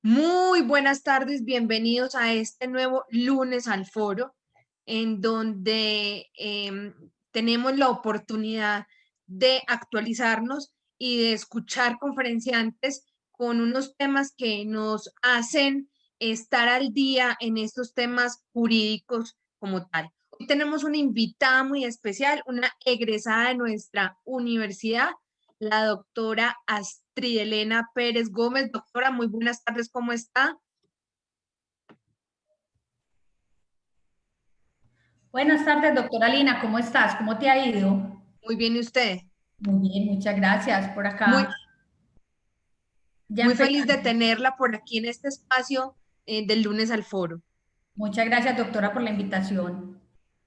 Muy buenas tardes, bienvenidos a este nuevo lunes al foro, en donde tenemos la oportunidad de actualizarnos y de escuchar conferenciantes con unos temas que nos hacen estar al día en estos temas jurídicos como tal. Hoy tenemos una invitada muy especial, una egresada de nuestra universidad, la doctora Astrid Elena Pérez Gómez. Doctora, muy buenas tardes, ¿cómo está? Buenas tardes, doctora Lina, ¿cómo estás? ¿Cómo te ha ido? Muy bien, ¿y usted? Muy bien, muchas gracias por Muy, acá. Ya muy feliz de empezamos. tenerla por aquí en este espacio del lunes al foro. Muchas gracias, doctora, por la invitación.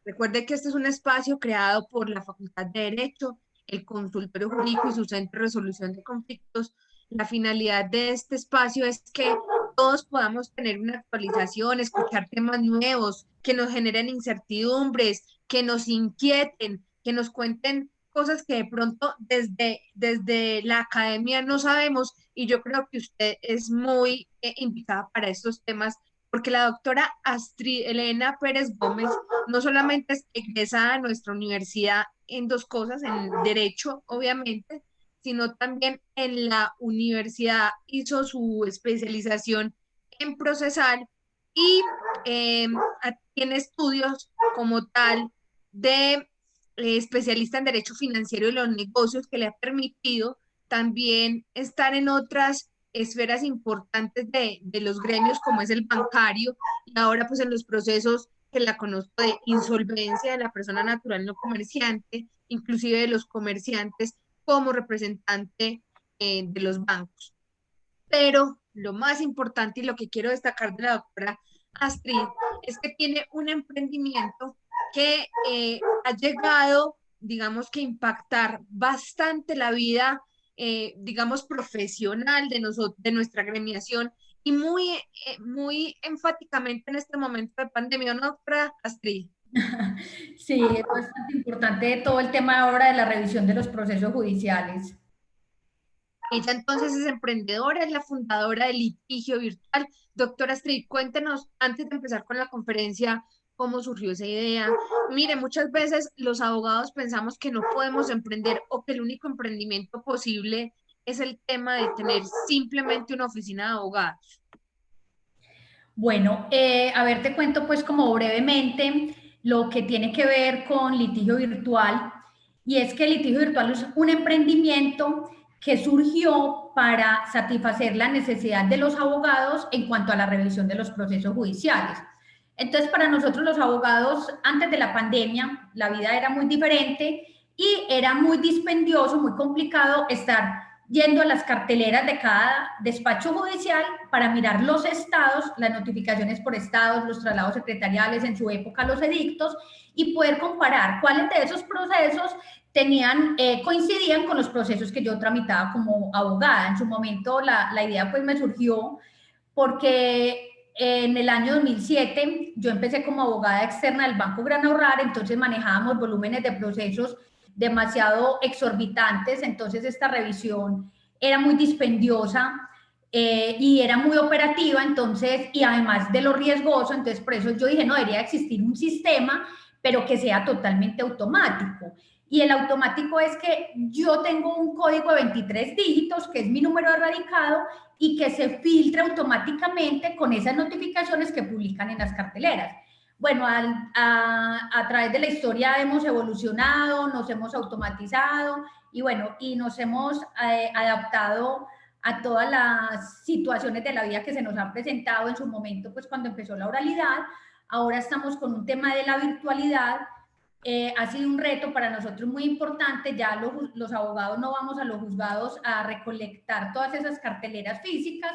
Recuerde que este es un espacio creado por la Facultad de Derecho, el Consultorio Jurídico y su Centro de Resolución de Conflictos. La finalidad de este espacio es que todos podamos tener una actualización, escuchar temas nuevos, que nos generen incertidumbres, que nos inquieten, que nos cuenten cosas que de pronto desde la academia no sabemos, y yo creo que usted es muy invitada para estos temas porque la doctora Astrid Elena Pérez Gómez no solamente es egresada de nuestra universidad en dos cosas, en derecho, obviamente, sino también en la universidad hizo su especialización en procesal y eh, tiene estudios como tal de especialista en derecho financiero y los negocios que le ha permitido también estar en otras esferas importantes de los gremios como es el bancario y ahora pues en los procesos que la conozco de insolvencia de la persona natural no comerciante, inclusive de los comerciantes como representante de los bancos. Pero lo más importante y lo que quiero destacar de la doctora Astrid es que tiene un emprendimiento que ha llegado, digamos que impactar bastante la vida, digamos, profesional de nuestra gremiación y muy enfáticamente en este momento de pandemia, ¿no, doctora Astrid? Sí, es bastante importante todo el tema ahora de la revisión de los procesos judiciales. Ella entonces es emprendedora, es la fundadora de Litigio Virtual. Doctora Astrid, cuéntenos, antes de empezar con la conferencia, cómo surgió esa idea. Mire, muchas veces los abogados pensamos que no podemos emprender o que el único emprendimiento posible es el tema de tener simplemente una oficina de abogados. Bueno, a ver, te cuento pues como brevemente lo que tiene que ver con litigio virtual, y es que el litigio virtual es un emprendimiento que surgió para satisfacer la necesidad de los abogados en cuanto a la revisión de los procesos judiciales. Entonces, para nosotros los abogados, antes de la pandemia, la vida era muy diferente y era muy dispendioso, muy complicado estar yendo a las carteleras de cada despacho judicial para mirar los estados, las notificaciones por estados, los traslados secretariales, en su época los edictos, y poder comparar cuáles de esos procesos coincidían con los procesos que yo tramitaba como abogada. En su momento la idea pues me surgió porque en el año 2007 yo empecé como abogada externa del Banco Gran Ahorrar, entonces manejábamos volúmenes de procesos demasiado exorbitantes, entonces esta revisión era muy dispendiosa y era muy operativa, entonces, y además de lo riesgoso, entonces por eso yo dije, no, debería existir un sistema, pero que sea totalmente automático. Y el automático es que yo tengo un código de 23 dígitos, que es mi número de radicado, y que se filtre automáticamente con esas notificaciones que publican en las carteleras. Bueno, a través de la historia hemos evolucionado, nos hemos automatizado y bueno, y nos hemos adaptado a todas las situaciones de la vida que se nos han presentado en su momento, pues cuando empezó la oralidad. Ahora estamos con un tema de la virtualidad. Ha sido un reto para nosotros muy importante. Ya los abogados no vamos a los juzgados a recolectar todas esas carteleras físicas,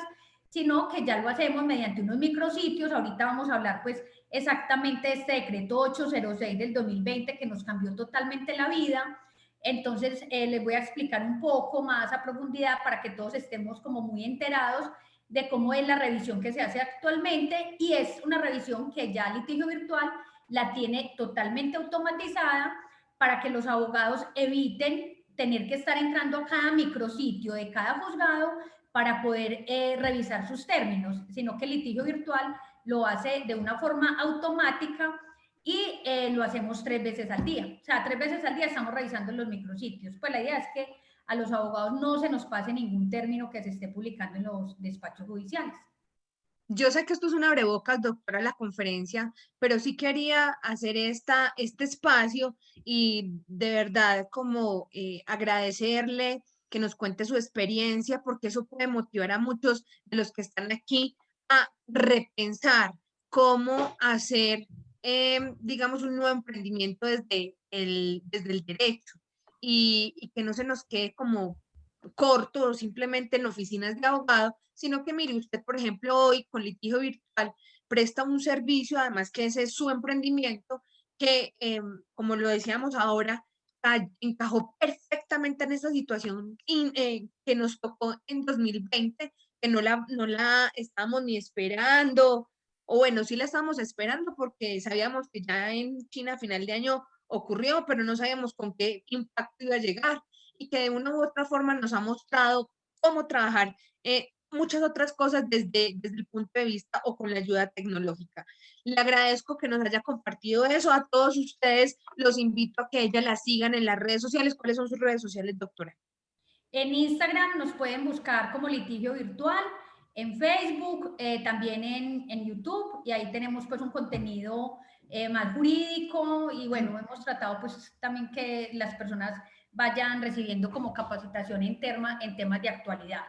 sino que ya lo hacemos mediante unos micrositios. Ahorita vamos a hablar pues exactamente de este decreto 806 del 2020 que nos cambió totalmente la vida. Entonces les voy a explicar un poco más a profundidad para que todos estemos como muy enterados de cómo es la revisión que se hace actualmente, y es una revisión que ya Litigio Virtual la tiene totalmente automatizada para que los abogados eviten tener que estar entrando a cada micrositio de cada juzgado para poder revisar sus términos, sino que el litigio virtual lo hace de una forma automática y lo hacemos 3 veces al día. O sea, 3 veces al día estamos revisando los micrositios. Pues la idea es que a los abogados no se nos pase ningún término que se esté publicando en los despachos judiciales. Yo sé que esto es una abrebocas, doctora, la conferencia, pero sí quería hacer este espacio y de verdad como agradecerle que nos cuente su experiencia, porque eso puede motivar a muchos de los que están aquí a repensar cómo hacer, digamos, un nuevo emprendimiento desde el derecho y que no se nos quede como corto o simplemente en oficinas de abogado, sino que mire usted, por ejemplo, hoy con litigio virtual presta un servicio, además que ese es su emprendimiento, que como lo decíamos ahora, encajó perfectamente en esa situación que nos tocó en 2020, que no la estábamos ni esperando, o bueno, sí la estábamos esperando porque sabíamos que ya en China a final de año ocurrió, pero no sabíamos con qué impacto iba a llegar y que de una u otra forma nos ha mostrado cómo trabajar muchas otras cosas desde el punto de vista o con la ayuda tecnológica. Le agradezco que nos haya compartido eso. A todos ustedes los invito a que ella la sigan en las redes sociales. ¿Cuáles son sus redes sociales, doctora? En Instagram nos pueden buscar como litigio virtual, en Facebook, también en YouTube, y ahí tenemos pues un contenido más jurídico y bueno, hemos tratado pues también que las personas vayan recibiendo como capacitación en temas de actualidad.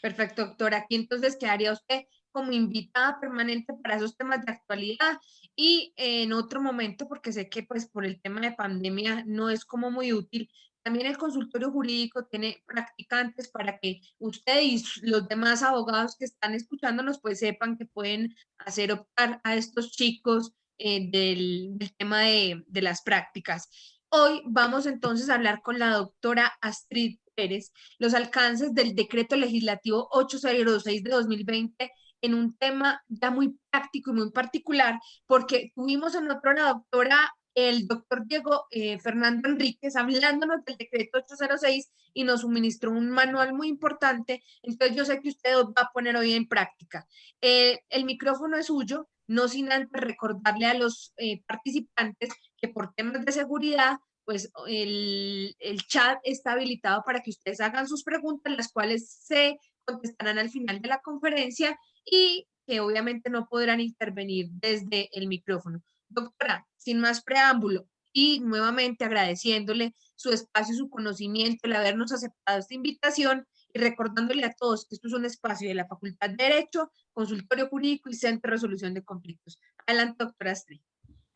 Perfecto, doctora. Aquí entonces quedaría usted como invitada permanente para esos temas de actualidad y en otro momento, porque sé que pues por el tema de pandemia no es como muy útil. También el consultorio jurídico tiene practicantes para que usted y los demás abogados que están escuchándonos pues sepan que pueden hacer optar a estos chicos del tema de las prácticas. Hoy vamos entonces a hablar con la doctora Astrid Pérez los alcances del decreto legislativo 806 de 2020 en un tema ya muy práctico y muy particular, porque tuvimos en otro la doctora, el doctor Diego Fernando Enríquez, hablándonos del decreto 806 y nos suministró un manual muy importante, entonces yo sé que usted va a poner hoy en práctica. El micrófono es suyo, no sin antes recordarle a los participantes que por temas de seguridad pues el chat está habilitado para que ustedes hagan sus preguntas, las cuales se contestarán al final de la conferencia y que obviamente no podrán intervenir desde el micrófono. Doctora, sin más preámbulo y nuevamente agradeciéndole su espacio, su conocimiento, el habernos aceptado esta invitación y recordándole a todos que esto es un espacio de la Facultad de Derecho, Consultorio Jurídico y Centro de Resolución de Conflictos. Adelante, doctora Astrid.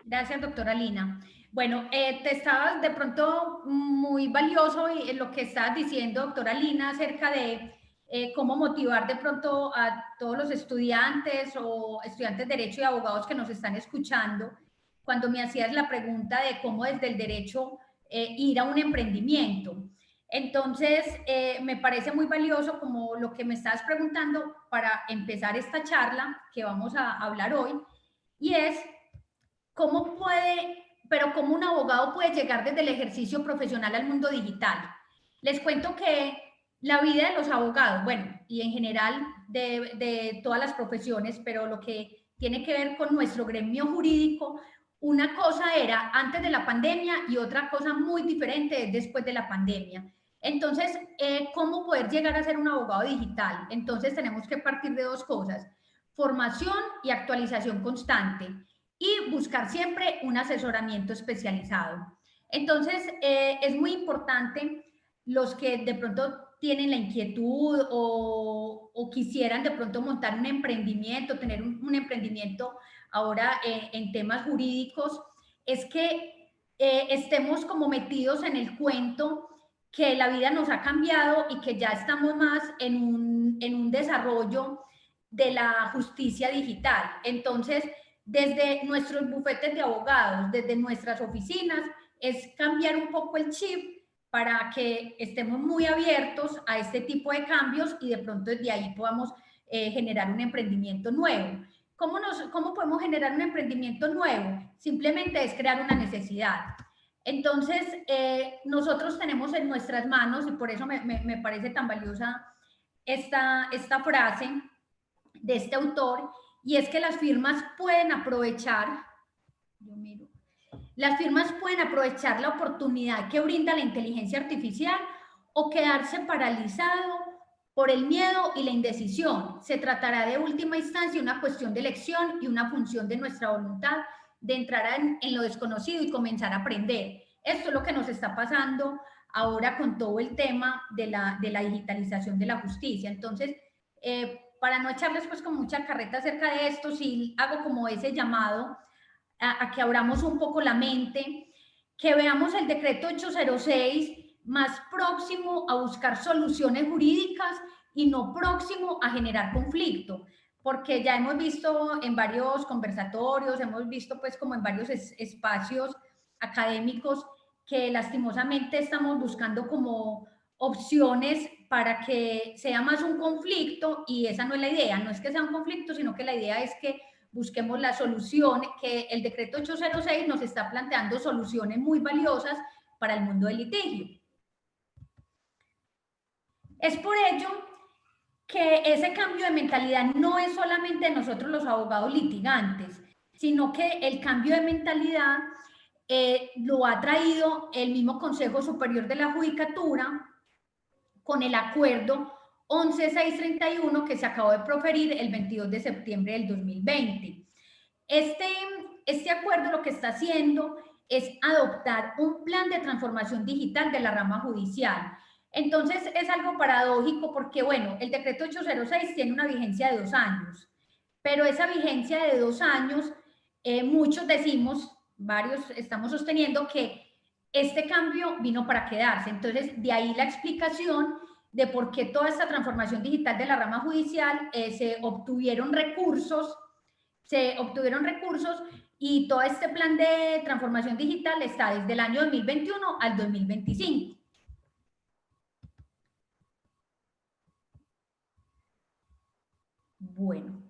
Gracias, doctora Lina. Bueno, te estaba de pronto muy valioso lo que estabas diciendo, doctora Lina, acerca de cómo motivar de pronto a todos los estudiantes o estudiantes de Derecho y abogados que nos están escuchando, cuando me hacías la pregunta de cómo desde el derecho ir a un emprendimiento. Entonces, me parece muy valioso como lo que me estabas preguntando para empezar esta charla que vamos a hablar hoy, y es cómo un abogado puede llegar desde el ejercicio profesional al mundo digital. Les cuento que la vida de los abogados, bueno, y en general de todas las profesiones, pero lo que tiene que ver con nuestro gremio jurídico, una cosa era antes de la pandemia y otra cosa muy diferente después de la pandemia. Entonces, ¿cómo poder llegar a ser un abogado digital? Entonces, tenemos que partir de dos cosas: formación y actualización constante, y buscar siempre un asesoramiento especializado. Entonces, es muy importante los que de pronto tienen la inquietud o quisieran de pronto montar un emprendimiento, tener un emprendimiento ahora en temas jurídicos, es que estemos como metidos en el cuento que la vida nos ha cambiado y que ya estamos más en un desarrollo de la justicia digital. Entonces, desde nuestros bufetes de abogados, desde nuestras oficinas, es cambiar un poco el chip para que estemos muy abiertos a este tipo de cambios y de pronto desde ahí podamos generar un emprendimiento nuevo. ¿Cómo podemos generar un emprendimiento nuevo? Simplemente es crear una necesidad. Entonces, nosotros tenemos en nuestras manos, y por eso me parece tan valiosa esta frase de este autor, y es que las firmas pueden aprovechar, las firmas pueden aprovechar la oportunidad que brinda la inteligencia artificial o quedarse paralizado por el miedo y la indecisión. Se tratará de última instancia una cuestión de elección y una función de nuestra voluntad de entrar en lo desconocido y comenzar a aprender. Esto es lo que nos está pasando ahora con todo el tema de la digitalización de la justicia. Entonces, para no echarles pues con mucha carreta acerca de esto, sí hago como ese llamado a que abramos un poco la mente, que veamos el decreto 806 más próximo a buscar soluciones jurídicas y no próximo a generar conflicto, porque ya hemos visto en varios conversatorios, hemos visto pues como en varios espacios académicos que lastimosamente estamos buscando como opciones para que sea más un conflicto, y esa no es la idea, no es que sea un conflicto, sino que la idea es que busquemos la solución, que el decreto 806 nos está planteando soluciones muy valiosas para el mundo del litigio. Es por ello que ese cambio de mentalidad no es solamente de nosotros los abogados litigantes, sino que el cambio de mentalidad lo ha traído el mismo Consejo Superior de la Judicatura con el acuerdo 11631 que se acabó de proferir el 22 de septiembre del 2020. Este acuerdo lo que está haciendo es adoptar un plan de transformación digital de la rama judicial. Entonces es algo paradójico porque, bueno, el decreto 806 tiene una vigencia de 2 años, pero esa vigencia de 2 años, muchos decimos, varios estamos sosteniendo que este cambio vino para quedarse. Entonces, de ahí la explicación de por qué toda esta transformación digital de la rama judicial se obtuvieron recursos y todo este plan de transformación digital está desde el año 2021 al 2025. Bueno,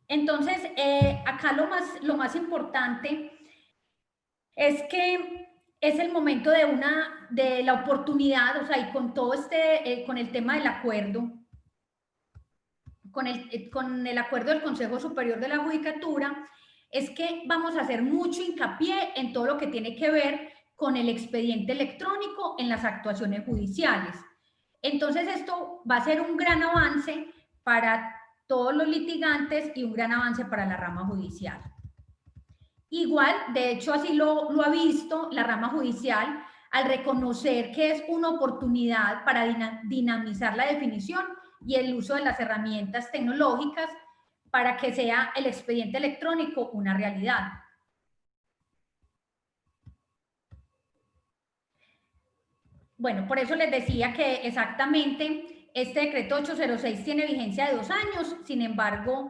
entonces acá lo más importante es que es el momento de la oportunidad, o sea, y con todo con el tema del acuerdo, con el acuerdo del Consejo Superior de la Judicatura, es que vamos a hacer mucho hincapié en todo lo que tiene que ver con el expediente electrónico en las actuaciones judiciales. Entonces, esto va a ser un gran avance para todos los litigantes y un gran avance para la rama judicial. Igual, de hecho, así lo ha visto la rama judicial al reconocer que es una oportunidad para dinamizar la definición y el uso de las herramientas tecnológicas para que sea el expediente electrónico una realidad. Bueno, por eso les decía que exactamente este decreto 806 tiene vigencia de 2 años, sin embargo,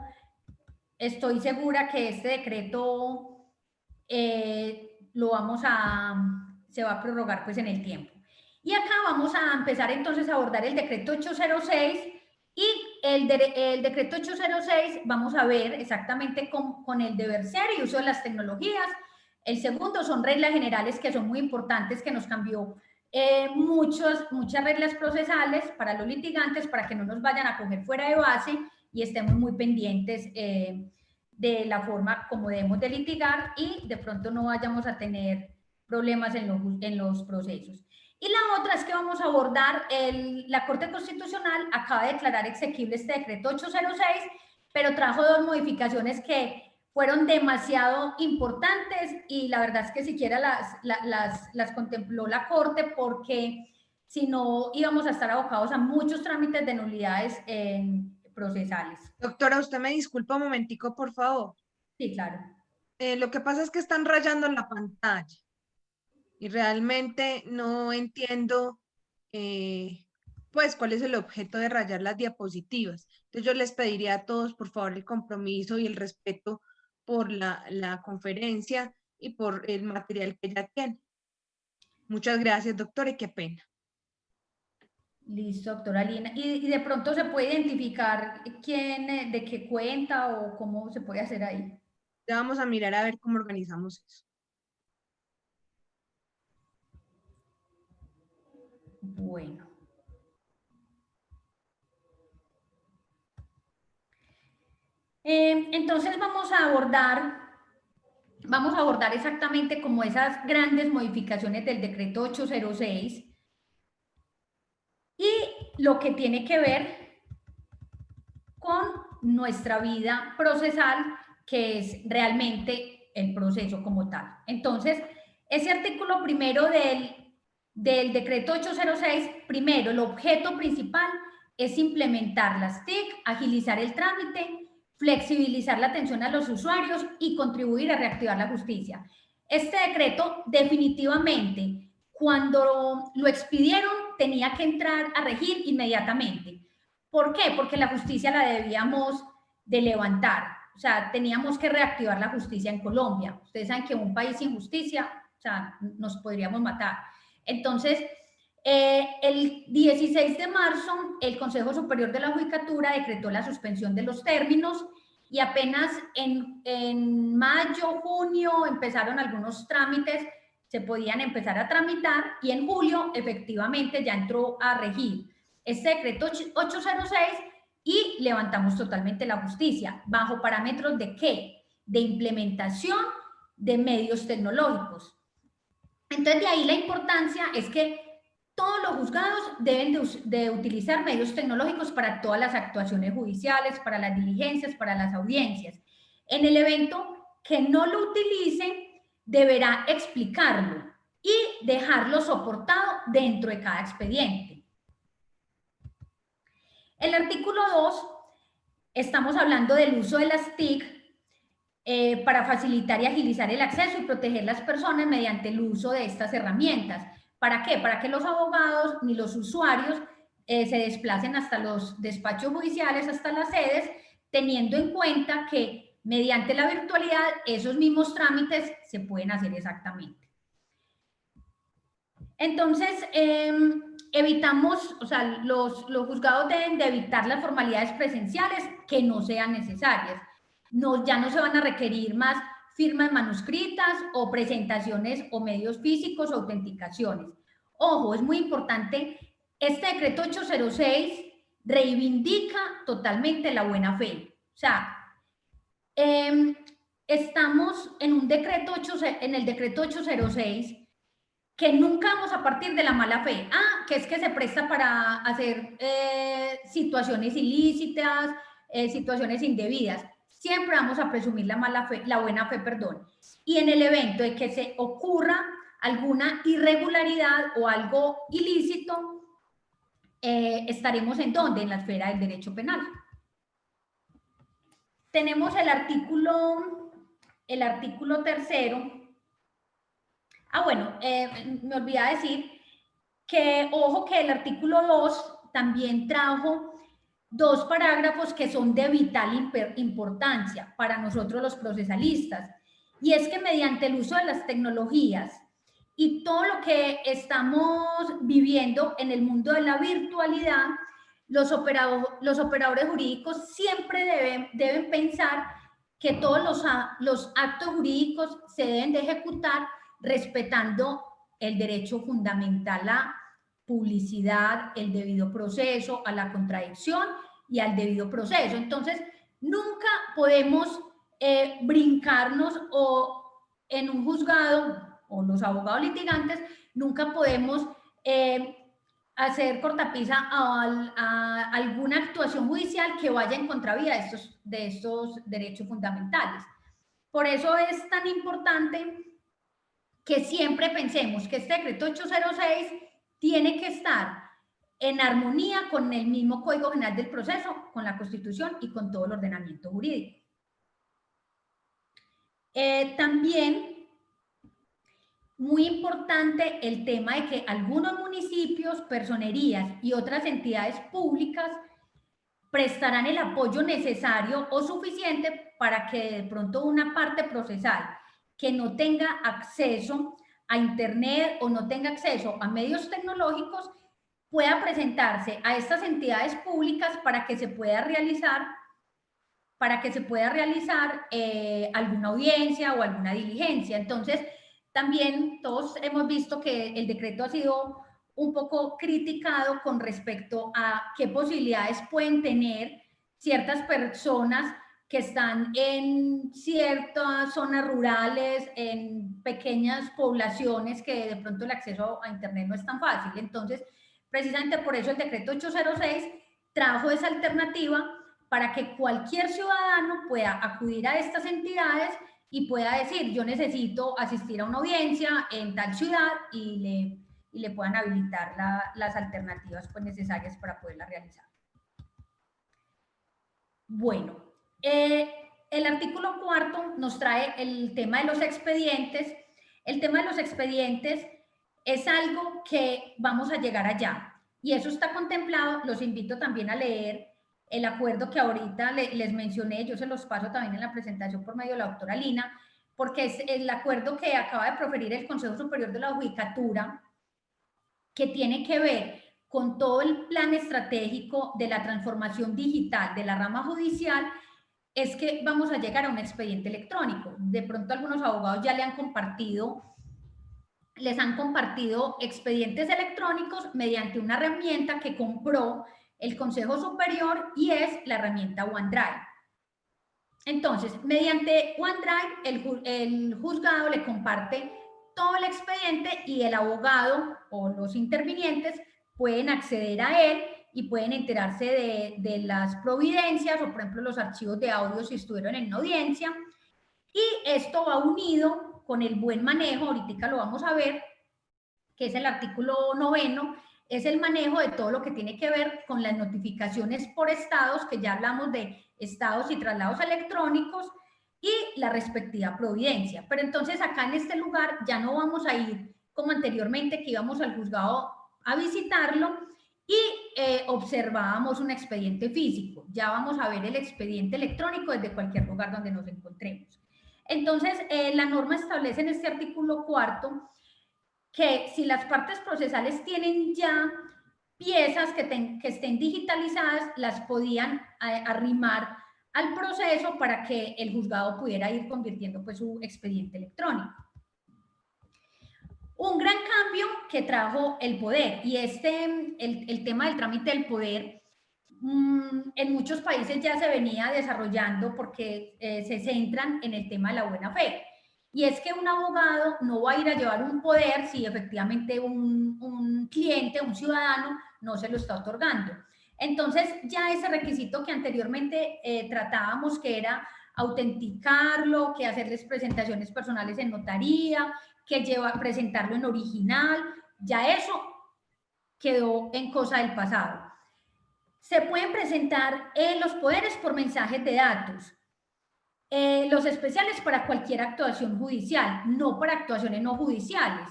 estoy segura que este decreto se va a prorrogar pues en el tiempo. Y acá vamos a empezar entonces a abordar el decreto 806 y el decreto 806 vamos a ver exactamente con el deber ser y uso de las tecnologías. El segundo son reglas generales que son muy importantes, que nos cambió muchas reglas procesales para los litigantes para que no nos vayan a coger fuera de base y estemos muy pendientes de la forma como debemos de litigar y de pronto no vayamos a tener problemas en los procesos. Y la otra es que vamos a abordar, la Corte Constitucional acaba de declarar exequible este decreto 806, pero trajo 2 modificaciones que fueron demasiado importantes y la verdad es que siquiera las contempló la Corte, porque si no íbamos a estar abocados a muchos trámites de nulidades procesales. Doctora, usted me disculpa un momentico, por favor. Sí, claro. Lo que pasa es que están rayando la pantalla y realmente no entiendo pues cuál es el objeto de rayar las diapositivas. Entonces yo les pediría a todos, por favor, el compromiso y el respeto por la conferencia y por el material que ya tiene. Muchas gracias, doctora, y qué pena. Listo, doctora Lina. ¿Y de pronto se puede identificar quién, de qué cuenta o cómo se puede hacer ahí? Ya vamos a mirar a ver cómo organizamos eso. Bueno. Entonces vamos a abordar exactamente como esas grandes modificaciones del decreto 806 y lo que tiene que ver con nuestra vida procesal, que es realmente el proceso como tal. Entonces, ese artículo primero del decreto 806, primero, el objeto principal es implementar las TIC, agilizar el trámite, flexibilizar la atención a los usuarios y contribuir a reactivar la justicia. Este decreto definitivamente, cuando lo expidieron, tenía que entrar a regir inmediatamente. ¿Por qué? Porque la justicia la debíamos de levantar. O sea, teníamos que reactivar la justicia en Colombia. Ustedes saben que un país sin justicia, o sea, nos podríamos matar. Entonces, el 16 de marzo, el Consejo Superior de la Judicatura decretó la suspensión de los términos y apenas en mayo, junio, empezaron algunos trámites, se podían empezar a tramitar y en julio, efectivamente, ya entró a regir este decreto 806 y levantamos totalmente la justicia. ¿Bajo parámetros de qué? De implementación de medios tecnológicos. Entonces, de ahí la importancia es que todos los juzgados deben de utilizar medios tecnológicos para todas las actuaciones judiciales, para las diligencias, para las audiencias. En el evento que no lo utilice, deberá explicarlo y dejarlo soportado dentro de cada expediente. El artículo 2, estamos hablando del uso de las TIC para facilitar y agilizar el acceso y proteger las personas mediante el uso de estas herramientas. ¿Para qué? Para que los abogados ni los usuarios se desplacen hasta los despachos judiciales, hasta las sedes, teniendo en cuenta que mediante la virtualidad esos mismos trámites se pueden hacer exactamente. Entonces, evitamos, o sea, los juzgados deben de evitar las formalidades presenciales que no sean necesarias. Ya no se van a requerir más firmas manuscritas o presentaciones o medios físicos o autenticaciones. Ojo, es muy importante, este decreto 806 reivindica totalmente la buena fe. O sea, estamos en un decreto en el decreto 806 que nunca vamos a partir de la mala fe. Que es que se presta para hacer situaciones ilícitas, situaciones indebidas. Siempre vamos a presumir la buena fe, perdón. Y en el evento de que se ocurra alguna irregularidad o algo ilícito, estaremos ¿en dónde? En la esfera del derecho penal. Tenemos el artículo tercero. Bueno, me olvidaba decir que, ojo, que el artículo 2 también trajo 2 parágrafos que son de vital importancia para nosotros los procesalistas. Y es que mediante el uso de las tecnologías y todo lo que estamos viviendo en el mundo de la virtualidad, los operadores jurídicos siempre deben pensar que todos los actos jurídicos se deben de ejecutar respetando el derecho fundamental a publicidad, el debido proceso, a la contradicción y al debido proceso. Entonces, nunca podemos brincarnos o en un juzgado o los abogados litigantes, nunca podemos hacer cortapisa a alguna actuación judicial que vaya en contravía de estos derechos fundamentales. Por eso es tan importante que siempre pensemos que este decreto 806 tiene que estar en armonía con el mismo Código General del Proceso, con la Constitución y con todo el ordenamiento jurídico. También, muy importante el tema de que algunos municipios, personerías y otras entidades públicas prestarán el apoyo necesario o suficiente para que de pronto una parte procesal que no tenga acceso a internet o no tenga acceso a medios tecnológicos pueda presentarse a estas entidades públicas para que se pueda realizar alguna audiencia o alguna diligencia. Entonces, también todos hemos visto que el decreto ha sido un poco criticado con respecto a qué posibilidades pueden tener ciertas personas que están en ciertas zonas rurales, en pequeñas poblaciones que de pronto el acceso a Internet no es tan fácil. Entonces, precisamente por eso el decreto 806 trajo esa alternativa para que cualquier ciudadano pueda acudir a estas entidades y pueda decir, yo necesito asistir a una audiencia en tal ciudad y le puedan habilitar las alternativas pues, necesarias para poderla realizar. Bueno, el artículo 4 nos trae el tema de los expedientes. El tema de los expedientes es algo que vamos a llegar allá y eso está contemplado. Los invito también a leer el acuerdo que ahorita les mencioné, yo se los paso también en la presentación por medio de la doctora Lina, porque es el acuerdo que acaba de proferir el Consejo Superior de la Judicatura, que tiene que ver con todo el plan estratégico de la transformación digital de la rama judicial, es que vamos a llegar a un expediente electrónico. De pronto algunos abogados ya les han compartido expedientes electrónicos mediante una herramienta que compró el Consejo Superior y es la herramienta OneDrive. Entonces, mediante OneDrive, el juzgado le comparte todo el expediente y el abogado o los intervinientes pueden acceder a él y pueden enterarse de las providencias o, por ejemplo, los archivos de audio si estuvieron en una audiencia. Y esto va unido con el buen manejo, ahorita lo vamos a ver, que es el artículo 9, es el manejo de todo lo que tiene que ver con las notificaciones por estados, que ya hablamos de estados y traslados electrónicos, y la respectiva providencia. Pero entonces acá en este lugar ya no vamos a ir como anteriormente, que íbamos al juzgado a visitarlo y observábamos un expediente físico. Ya vamos a ver el expediente electrónico desde cualquier lugar donde nos encontremos. Entonces, la norma establece en este artículo 4 que si las partes procesales tienen ya piezas que estén digitalizadas, las podían arrimar al proceso para que el juzgado pudiera ir convirtiendo pues su expediente electrónico. Un gran cambio que trajo el poder, y el tema del trámite del poder en muchos países ya se venía desarrollando porque se centran en el tema de la buena fe. Y es que un abogado no va a ir a llevar un poder si efectivamente un cliente, un ciudadano, no se lo está otorgando. Entonces, ya ese requisito que anteriormente tratábamos, que era autenticarlo, que hacerles presentaciones personales en notaría, que presentarlo en original, ya eso quedó en cosa del pasado. Se pueden presentar los poderes por mensajes de datos. Los especiales para cualquier actuación judicial, no para actuaciones no judiciales,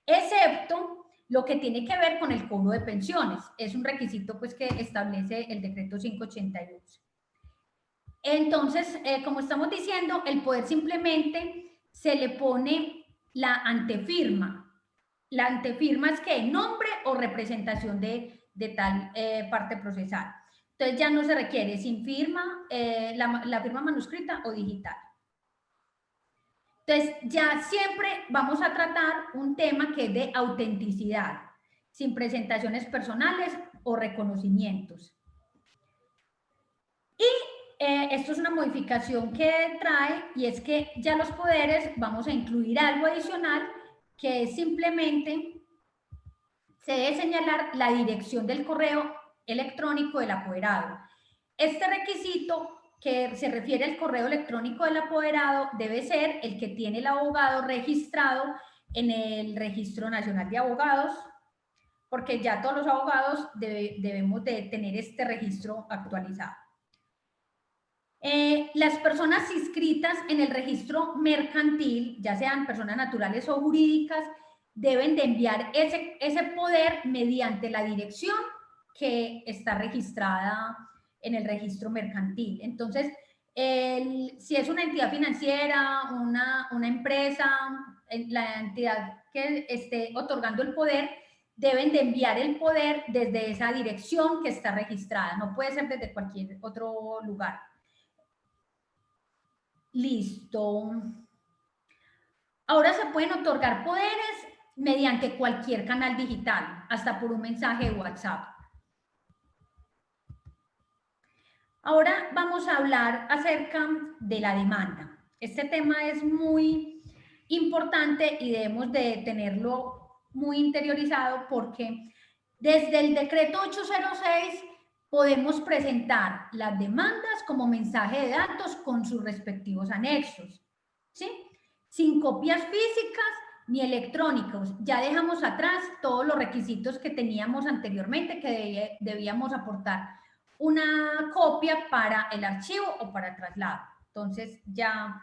excepto lo que tiene que ver con el cobro de pensiones. Es un requisito pues, que establece el decreto 582. Entonces, como estamos diciendo, el poder simplemente se le pone la antefirma. La antefirma es que nombre o representación de tal parte procesal. Entonces ya no se requiere sin firma, la firma manuscrita o digital. Entonces ya siempre vamos a tratar un tema que es de autenticidad, sin presentaciones personales o reconocimientos. Y esto es una modificación que trae, y es que ya los poderes vamos a incluir algo adicional, que es simplemente se debe señalar la dirección del correo electrónico del apoderado. Este requisito que se refiere al correo electrónico del apoderado debe ser el que tiene el abogado registrado en el Registro Nacional de Abogados, porque ya todos los abogados debemos de tener este registro actualizado. Las personas inscritas en el registro mercantil, ya sean personas naturales o jurídicas, deben de enviar ese poder mediante la dirección que está registrada en el registro mercantil. Entonces, si es una entidad financiera, una empresa, la entidad que esté otorgando el poder, deben de enviar el poder desde esa dirección que está registrada. No puede ser desde cualquier otro lugar. Listo. Ahora se pueden otorgar poderes mediante cualquier canal digital, hasta por un mensaje de WhatsApp. Ahora vamos a hablar acerca de la demanda. Este tema es muy importante y debemos de tenerlo muy interiorizado porque desde el decreto 806 podemos presentar las demandas como mensaje de datos con sus respectivos anexos, ¿sí? Sin copias físicas ni electrónicos. Ya dejamos atrás todos los requisitos que teníamos anteriormente que debíamos aportar una copia para el archivo o para el traslado. Entonces ya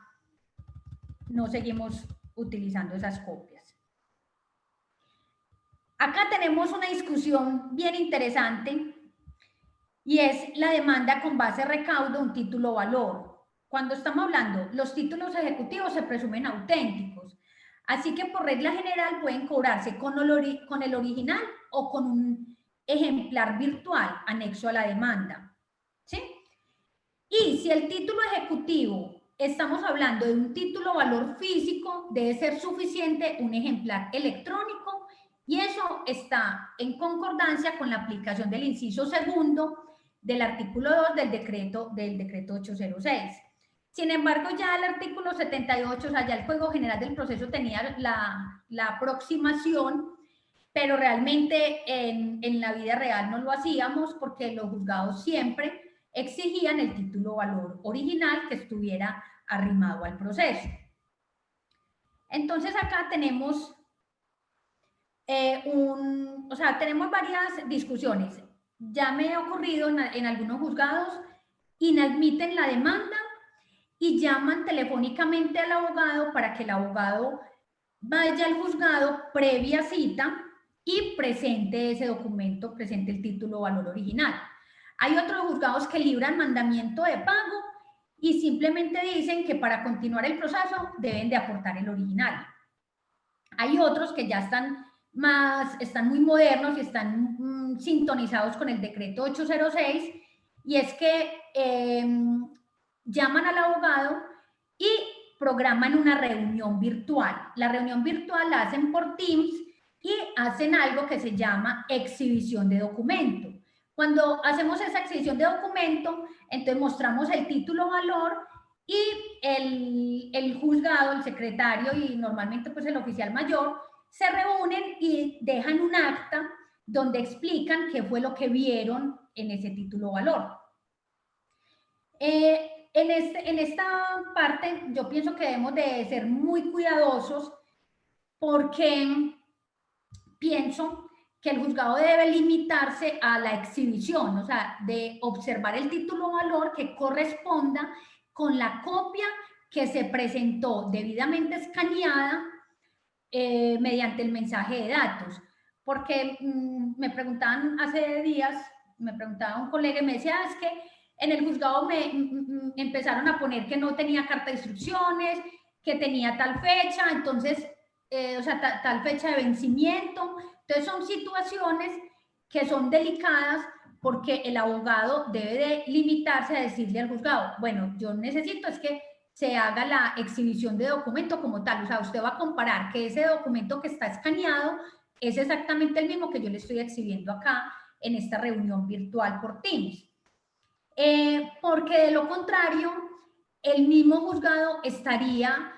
no seguimos utilizando esas copias. Acá tenemos una discusión bien interesante y es la demanda con base recaudo, un título valor. Cuando estamos hablando, los títulos ejecutivos se presumen auténticos, así que por regla general pueden cobrarse con el original o con un ejemplar virtual anexo a la demanda, ¿sí? Y si el título ejecutivo, estamos hablando de un título valor físico, debe ser suficiente un ejemplar electrónico y eso está en concordancia con la aplicación del inciso segundo del artículo 2 del decreto 806. Sin embargo, ya el artículo 78, o sea, ya el Código General del Proceso tenía la aproximación, pero realmente en la vida real no lo hacíamos porque los juzgados siempre exigían el título valor original que estuviera arrimado al proceso. Entonces acá tenemos tenemos varias discusiones. Ya me ha ocurrido en algunos juzgados, inadmiten la demanda y llaman telefónicamente al abogado para que el abogado vaya al juzgado previa cita y presente ese documento, presente el título valor original. Hay otros juzgados que libran mandamiento de pago y simplemente dicen que para continuar el proceso deben de aportar el original. Hay otros que ya están muy modernos y están sintonizados con el decreto 806 y es que llaman al abogado y programan una reunión virtual. La reunión virtual la hacen por Teams y hacen algo que se llama exhibición de documento. Cuando hacemos esa exhibición de documento, entonces mostramos el título valor y el juzgado, el secretario y normalmente pues el oficial mayor se reúnen y dejan un acta donde explican qué fue lo que vieron en ese título valor. En esta parte yo pienso que debemos de ser muy cuidadosos porque pienso que el juzgado debe limitarse a la exhibición, o sea, de observar el título valor que corresponda con la copia que se presentó debidamente escaneada mediante el mensaje de datos. Porque me preguntaban hace días, me preguntaba un colega y me decía, es que en el juzgado me empezaron a poner que no tenía carta de instrucciones, que tenía tal fecha, entonces, tal fecha de vencimiento. Entonces son situaciones que son delicadas porque el abogado debe de limitarse a decirle al juzgado, bueno, yo necesito es que se haga la exhibición de documento como tal. O sea, usted va a comparar que ese documento que está escaneado es exactamente el mismo que yo le estoy exhibiendo acá en esta reunión virtual por Teams. Porque de lo contrario, el mismo juzgado estaría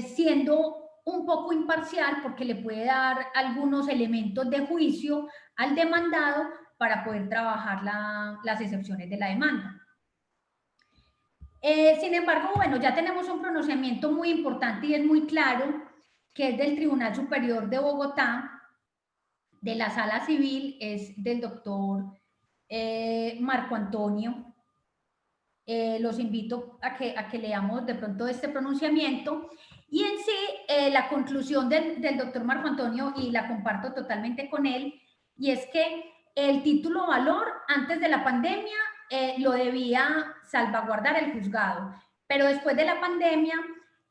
siendo un poco imparcial porque le puede dar algunos elementos de juicio al demandado para poder trabajar las excepciones de la demanda. Sin embargo, bueno, ya tenemos un pronunciamiento muy importante y es muy claro, que es del Tribunal Superior de Bogotá, de la Sala Civil, es del doctor Marco Antonio. Los invito a que leamos de pronto este pronunciamiento. Y en sí, la conclusión del doctor Marco Antonio, y la comparto totalmente con él, y es que el título valor antes de la pandemia lo debía salvaguardar el juzgado, pero después de la pandemia,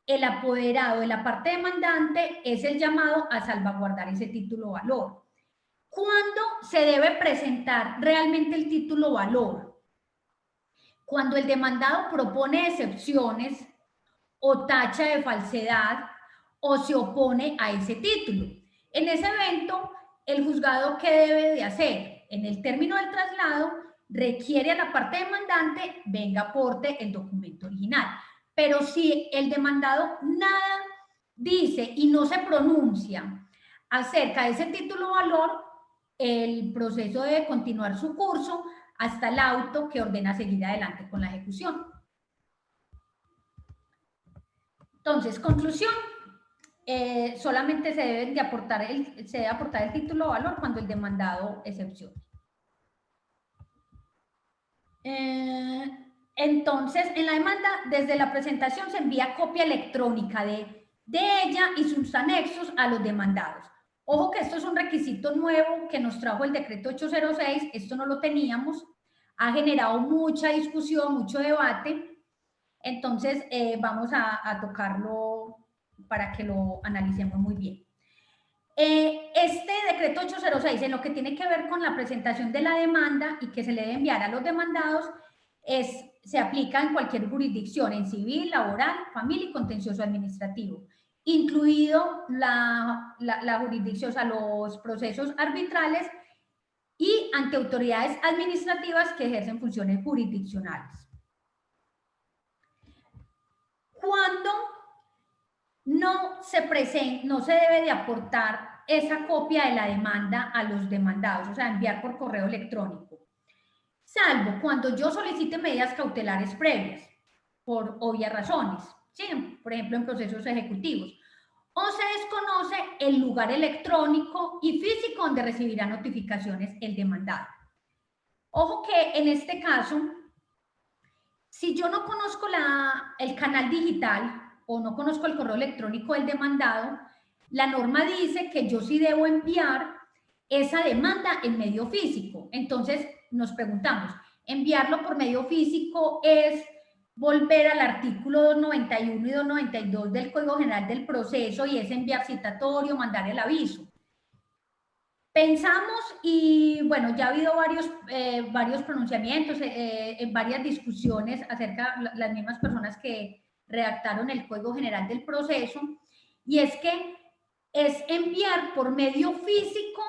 el apoderado de la parte demandante es el llamado a salvaguardar ese título valor. ¿Cuándo se debe presentar realmente el título valor? Cuando el demandado propone excepciones o tacha de falsedad o se opone a ese título. En ese evento, el juzgado, ¿qué debe de hacer? En el término del traslado, requiere a la parte demandante, venga, aporte el documento original. Pero si el demandado nada dice y no se pronuncia acerca de ese título valor, el proceso debe continuar su curso hasta el auto que ordena seguir adelante con la ejecución. Entonces, conclusión, solamente se debe aportar el título de valor cuando el demandado excepcione. Entonces, en la demanda, desde la presentación se envía copia electrónica de ella y sus anexos a los demandados. Ojo que esto es un requisito nuevo que nos trajo el decreto 806, esto no lo teníamos, ha generado mucha discusión, mucho debate, entonces vamos a tocarlo para que lo analicemos muy bien. Este decreto 806, en lo que tiene que ver con la presentación de la demanda y que se le debe enviar a los demandados, se aplica en cualquier jurisdicción, en civil, laboral, familiar y contencioso administrativo, incluido la jurisdicción, o sea, los procesos arbitrales y ante autoridades administrativas que ejercen funciones jurisdiccionales. Cuando no se debe de aportar esa copia de la demanda a los demandados, o sea, enviar por correo electrónico, salvo cuando yo solicite medidas cautelares previas, por obvias razones, ¿sí? Por ejemplo, en procesos ejecutivos, o se desconoce el lugar electrónico y físico donde recibirá notificaciones el demandado. Ojo que en este caso, si yo no conozco el canal digital o no conozco el correo electrónico del demandado, la norma dice que yo sí debo enviar esa demanda en medio físico. Entonces nos preguntamos, ¿enviarlo por medio físico es volver al artículo 291 y 292 del Código General del Proceso y es enviar citatorio, mandar el aviso? Pensamos y bueno, ya ha habido varios pronunciamientos, varias discusiones acerca de las mismas personas que redactaron el Código General del Proceso, y es que es enviar por medio físico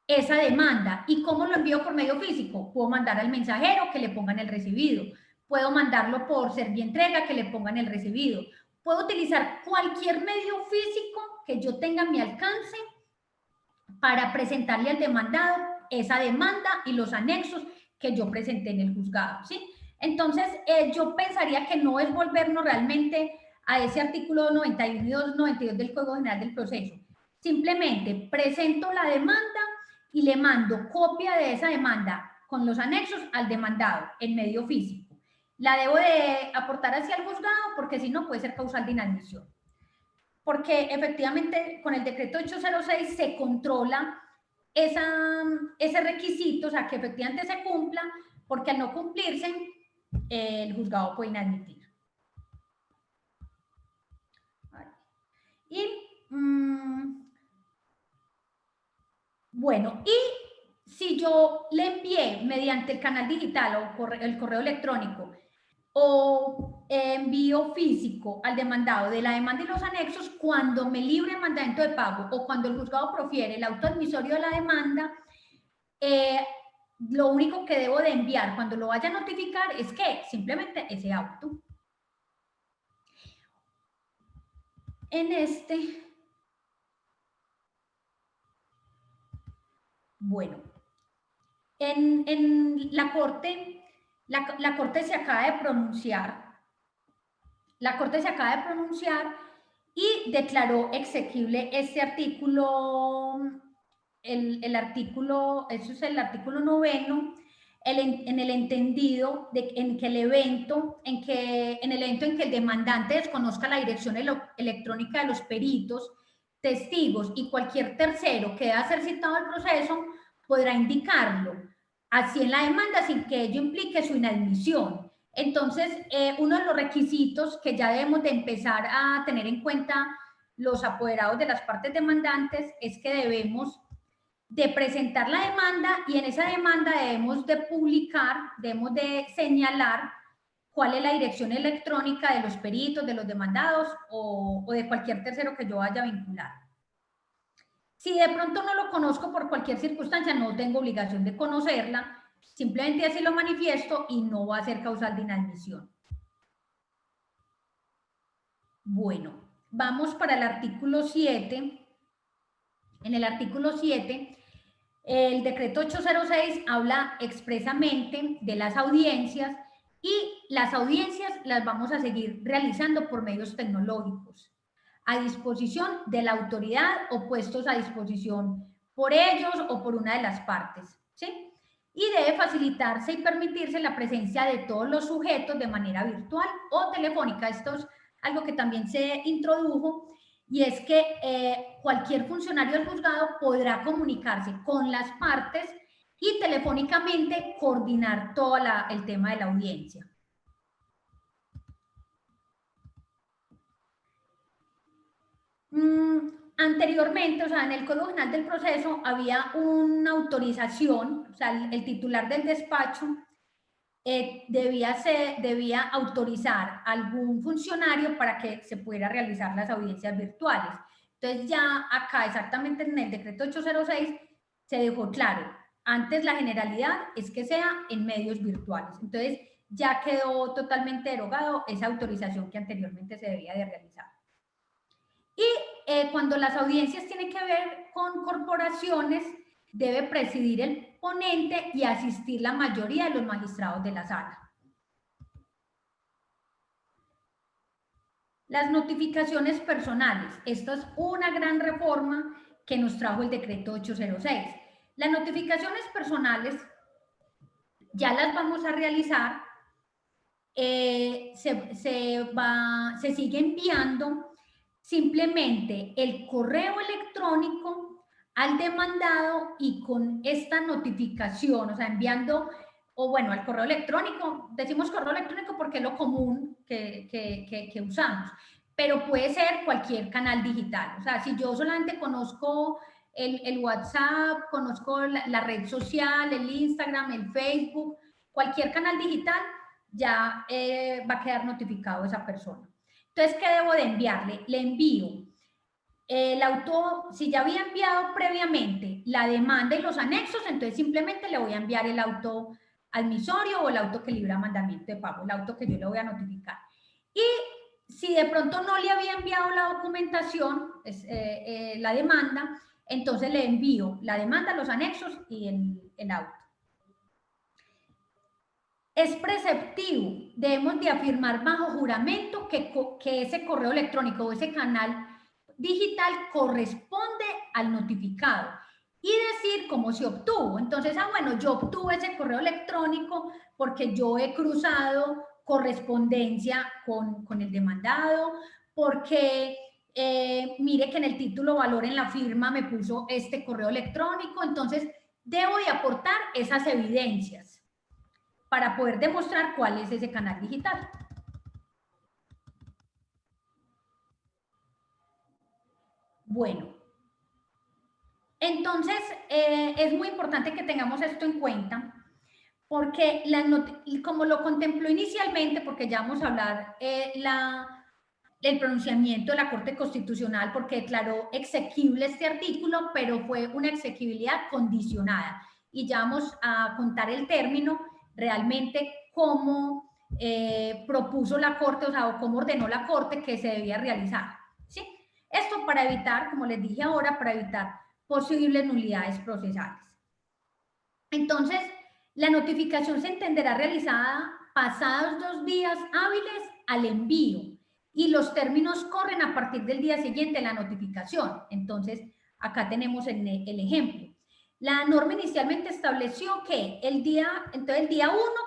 esa demanda. ¿Y cómo lo envío por medio físico? Puedo mandar al mensajero que le pongan el recibido, puedo mandarlo por servientrega que le pongan el recibido, puedo utilizar cualquier medio físico que yo tenga a mi alcance para presentarle al demandado esa demanda y los anexos que yo presenté en el juzgado, ¿sí? Entonces, yo pensaría que no es volvernos realmente a ese artículo 91 y 292 del Código General del Proceso. Simplemente presento la demanda y le mando copia de esa demanda con los anexos al demandado en medio físico. La debo de aportar hacia el juzgado porque si no puede ser causal de inadmisión. Porque efectivamente con el decreto 806 se controla ese requisito, o sea, que efectivamente se cumpla, porque al no cumplirse, el juzgado puede inadmitir. Y, bueno, y si yo le envié mediante el canal digital o el correo electrónico o envío físico al demandado de la demanda y los anexos, cuando me libre el mandamiento de pago o cuando el juzgado profiere el auto admisorio de la demanda, lo único que debo de enviar cuando lo vaya a notificar es que simplemente ese auto. Bueno, en la Corte, la Corte se acaba de pronunciar. La Corte se acaba de pronunciar y declaró exequible este artículo, eso es el artículo 9, en el entendido en que en el evento en que el demandante desconozca la dirección electrónica de los peritos, testigos y cualquier tercero que deba ser citado al proceso, podrá indicarlo, así en la demanda sin que ello implique su inadmisión. Entonces, uno de los requisitos que ya debemos de empezar a tener en cuenta los apoderados de las partes demandantes es que debemos de presentar la demanda y en esa demanda debemos de publicar, debemos de señalar cuál es la dirección electrónica de los peritos, de los demandados o de cualquier tercero que yo vaya a vincular. Si de pronto no lo conozco por cualquier circunstancia, no tengo obligación de conocerla, simplemente así lo manifiesto y no va a ser causal de inadmisión. Bueno, vamos para el artículo 7. En el artículo 7, el decreto 806 habla expresamente de las audiencias y las audiencias las vamos a seguir realizando por medios tecnológicos, a disposición de la autoridad o puestos a disposición por ellos o por una de las partes, ¿sí? Y debe facilitarse y permitirse la presencia de todos los sujetos de manera virtual o telefónica. Esto es algo que también se introdujo, y es que cualquier funcionario del juzgado podrá comunicarse con las partes y telefónicamente coordinar todo el tema de la audiencia. Anteriormente, o sea, en el Código General del Proceso había una autorización, o sea, el titular del despacho debía autorizar a algún funcionario para que se pudiera realizar las audiencias virtuales. Entonces ya acá exactamente en el decreto 806 se dejó claro, antes la generalidad es que sea en medios virtuales. Entonces ya quedó totalmente derogado esa autorización que anteriormente se debía de realizar. Y cuando las audiencias tienen que ver con corporaciones, debe presidir el ponente y asistir la mayoría de los magistrados de la sala. Las notificaciones personales. Esta es una gran reforma que nos trajo el decreto 806. Las notificaciones personales ya las vamos a realizar. Se sigue enviando simplemente el correo electrónico al demandado y con esta notificación, o sea, enviando, o bueno, al correo electrónico, decimos correo electrónico porque es lo común que usamos, pero puede ser cualquier canal digital. O sea, si yo solamente conozco el WhatsApp, conozco la red social, el Instagram, el Facebook, cualquier canal digital, ya va a quedar notificado esa persona. Entonces, ¿qué debo de enviarle? Le envío el auto, si ya había enviado previamente la demanda y los anexos, entonces simplemente le voy a enviar el auto admisorio o el auto que libra mandamiento de pago, el auto que yo le voy a notificar. Y si de pronto no le había enviado la documentación, la demanda, entonces le envío la demanda, los anexos y el auto. Es preceptivo, debemos de afirmar bajo juramento que ese correo electrónico o ese canal digital corresponde al notificado y decir cómo se obtuvo. Entonces, bueno, yo obtuve ese correo electrónico porque yo he cruzado correspondencia con el demandado, porque mire que en el título valor en la firma me puso este correo electrónico. Entonces, debo de aportar esas evidencias para poder demostrar cuál es ese canal digital. Bueno, entonces es muy importante que tengamos esto en cuenta, porque como lo contempló inicialmente, porque ya vamos a hablar el pronunciamiento de la Corte Constitucional, porque declaró exequible este artículo, pero fue una exequibilidad condicionada. Y ya vamos a contar el término realmente cómo propuso la Corte, o sea, o cómo ordenó la Corte que se debía realizar, ¿sí? Esto para evitar, como les dije ahora, para evitar posibles nulidades procesales. Entonces, la notificación se entenderá realizada pasados 2 días hábiles al envío y los términos corren a partir del día siguiente de la notificación. Entonces, acá tenemos el ejemplo. La norma inicialmente estableció que el día 1,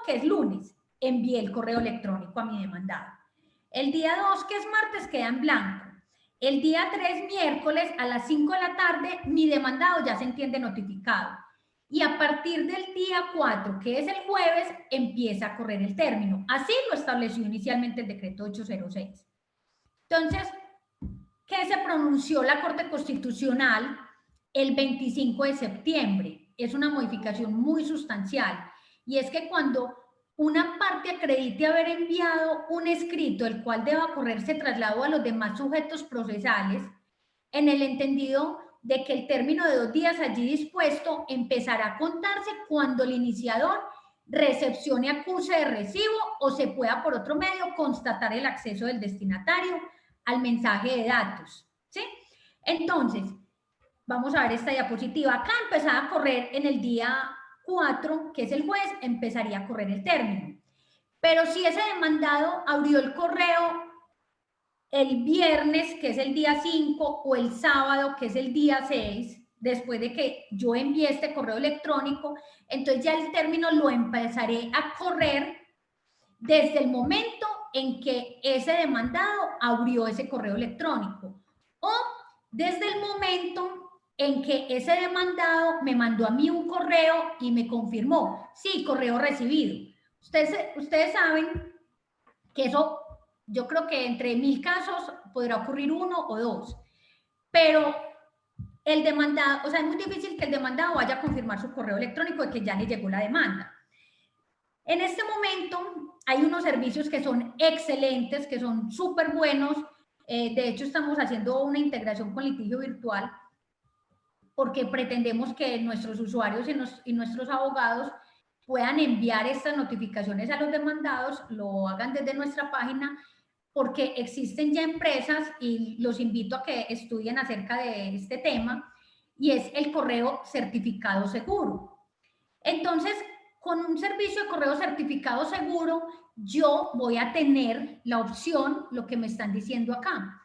que es lunes, envié el correo electrónico a mi demandado. El día 2, que es martes, queda en blanco. El día 3, miércoles, a las 5 de la tarde, mi demandado ya se entiende notificado. Y a partir del día 4, que es el jueves, empieza a correr el término. Así lo estableció inicialmente el decreto 806. Entonces, ¿qué se pronunció la Corte Constitucional el 25 de septiembre? Es una modificación muy sustancial, y es que cuando una parte acredite haber enviado un escrito el cual deba correrse traslado a los demás sujetos procesales, en el entendido de que el término de 2 días allí dispuesto empezará a contarse cuando el iniciador recepcione acuse de recibo o se pueda por otro medio constatar el acceso del destinatario al mensaje de datos, ¿sí? Entonces, vamos a ver esta diapositiva. Acá empezaba a correr en el día 4, que es el jueves, empezaría a correr el término. Pero si ese demandado abrió el correo el viernes, que es el día 5, o el sábado, que es el día 6, después de que yo envié este correo electrónico, entonces ya el término lo empezaré a correr desde el momento en que ese demandado abrió ese correo electrónico o desde el momento en que ese demandado me mandó a mí un correo y me confirmó, sí, correo recibido. Ustedes saben que eso, yo creo que entre 1000 casos podrá ocurrir 1 o 2, pero el demandado, o sea, es muy difícil que el demandado vaya a confirmar su correo electrónico de que ya le llegó la demanda. En este momento hay unos servicios que son excelentes, que son súper buenos. De hecho, estamos haciendo una integración con litigio virtual porque pretendemos que nuestros usuarios y nuestros abogados puedan enviar estas notificaciones a los demandados, lo hagan desde nuestra página, porque existen ya empresas y los invito a que estudien acerca de este tema, y es el correo certificado seguro. Entonces, con un servicio de correo certificado seguro, yo voy a tener la opción, lo que me están diciendo acá,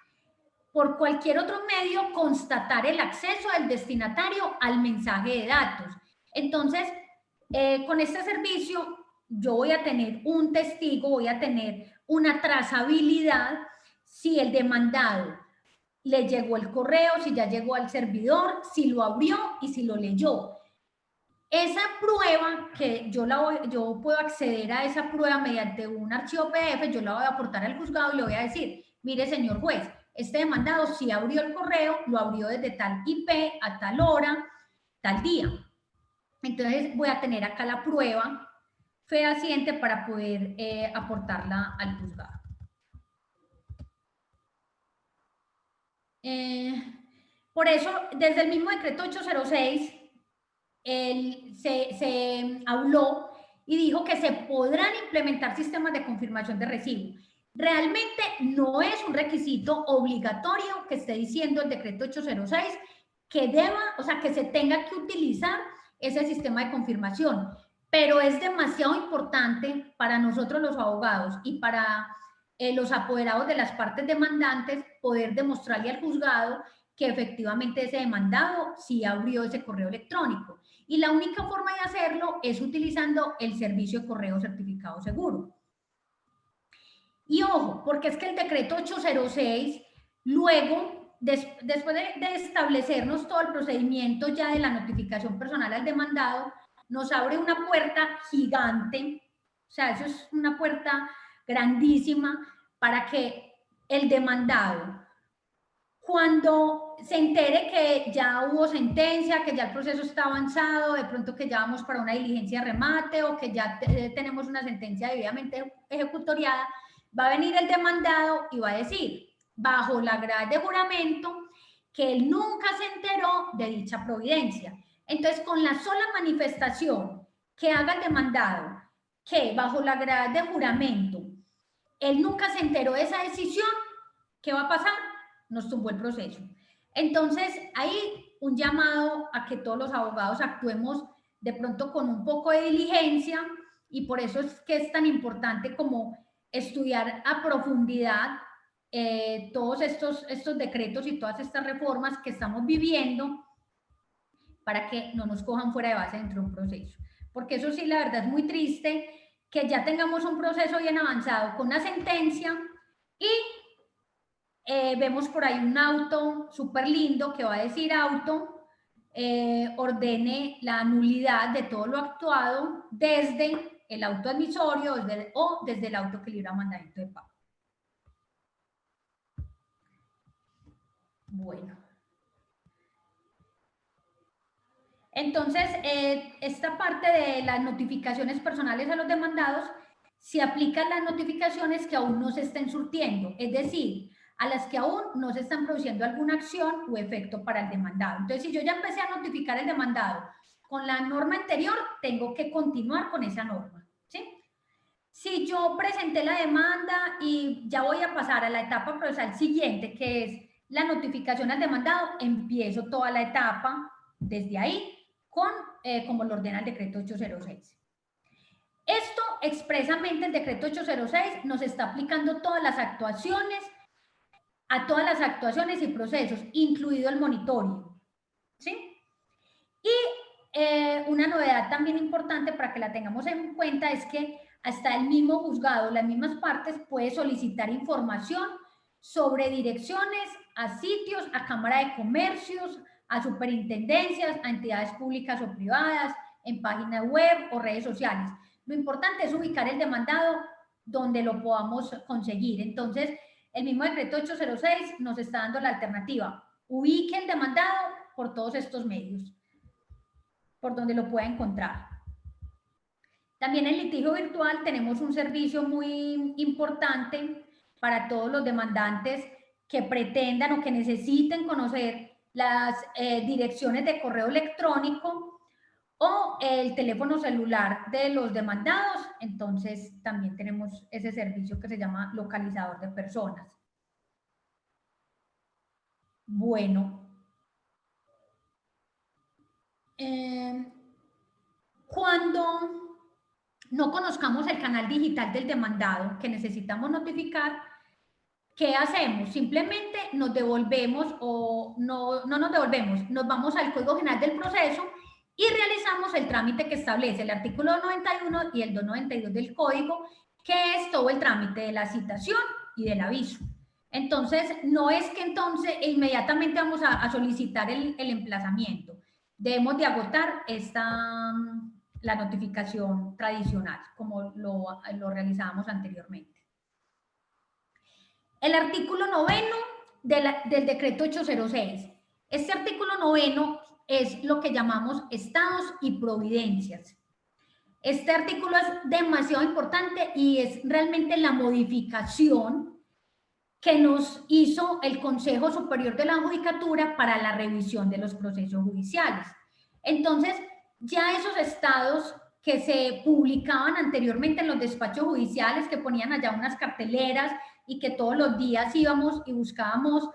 por cualquier otro medio, constatar el acceso del destinatario al mensaje de datos. Entonces, con este servicio, yo voy a tener un testigo, voy a tener una trazabilidad si el demandado le llegó el correo, si ya llegó al servidor, si lo abrió y si lo leyó. Esa prueba que yo puedo acceder a esa prueba mediante un archivo PDF, yo la voy a aportar al juzgado y le voy a decir, mire señor juez, este demandado sí abrió el correo, lo abrió desde tal IP a tal hora, tal día. Entonces voy a tener acá la prueba fehaciente para poder aportarla al juzgado. Por eso, desde el mismo decreto 806, se habló y dijo que se podrán implementar sistemas de confirmación de recibo. Realmente no es un requisito obligatorio que esté diciendo el decreto 806 que deba, o sea, que se tenga que utilizar ese sistema de confirmación, pero es demasiado importante para nosotros los abogados y para los apoderados de las partes demandantes poder demostrarle al juzgado que efectivamente ese demandado sí abrió ese correo electrónico. Y la única forma de hacerlo es utilizando el servicio de correo certificado seguro. Y ojo, porque es que el decreto 806, luego, después de establecernos todo el procedimiento ya de la notificación personal al demandado, nos abre una puerta gigante, o sea, eso es una puerta grandísima para que el demandado, cuando se entere que ya hubo sentencia, que ya el proceso está avanzado, de pronto que ya vamos para una diligencia de remate o que ya tenemos una sentencia debidamente ejecutoriada, va a venir el demandado y va a decir, bajo la grada de juramento, que él nunca se enteró de dicha providencia. Entonces, con la sola manifestación que haga el demandado, que bajo la grada de juramento, él nunca se enteró de esa decisión, ¿qué va a pasar? Nos tumbó el proceso. Entonces, ahí un llamado a que todos los abogados actuemos de pronto con un poco de diligencia, y por eso es que es tan importante como estudiar a profundidad todos estos decretos y todas estas reformas que estamos viviendo para que no nos cojan fuera de base dentro de un proceso. Porque eso sí, la verdad es muy triste que ya tengamos un proceso bien avanzado con una sentencia y vemos por ahí un auto súper lindo que va a decir ordene la nulidad de todo lo actuado desde el auto admisorio o desde el auto que libra mandamiento de pago. Bueno. Entonces, esta parte de las notificaciones personales a los demandados se aplican las notificaciones que aún no se estén surtiendo. Es decir, a las que aún no se están produciendo alguna acción u efecto para el demandado. Entonces, si yo ya empecé a notificar el demandado con la norma anterior, tengo que continuar con esa norma, ¿sí? Si yo presenté la demanda y ya voy a pasar a la etapa procesal siguiente, que es la notificación al demandado, empiezo toda la etapa desde ahí con como lo ordena el decreto 806. Esto expresamente el decreto 806 nos está aplicando todas las actuaciones, a todas las actuaciones y procesos, incluido el monitoreo, ¿sí? Y una novedad también importante para que la tengamos en cuenta es que hasta el mismo juzgado, las mismas partes, puede solicitar información sobre direcciones a sitios, a Cámara de Comercios, a superintendencias, a entidades públicas o privadas, en páginas web o redes sociales. Lo importante es ubicar el demandado donde lo podamos conseguir. Entonces, el mismo decreto 806 nos está dando la alternativa. Ubique el demandado por todos estos medios, por donde lo pueda encontrar. También en litigio virtual tenemos un servicio muy importante para todos los demandantes que pretendan o que necesiten conocer las direcciones de correo electrónico o el teléfono celular de los demandados. Entonces también tenemos ese servicio que se llama localizador de personas. Bueno, cuando no conozcamos el canal digital del demandado que necesitamos notificar, ¿qué hacemos? Simplemente nos devolvemos o no nos devolvemos, nos vamos al Código General del Proceso y realizamos el trámite que establece el artículo 91 y el 292 del Código, que es todo el trámite de la citación y del aviso. Entonces, no es que entonces inmediatamente vamos a solicitar el emplazamiento. Debemos de agotar la notificación tradicional, como lo realizábamos anteriormente. El artículo 9 del decreto 806. Este artículo 9 es lo que llamamos estados y providencias. Este artículo es demasiado importante y es realmente la modificación que nos hizo el Consejo Superior de la Judicatura para la revisión de los procesos judiciales. Entonces, ya esos estados que se publicaban anteriormente en los despachos judiciales, que ponían allá unas carteleras y que todos los días íbamos y buscábamos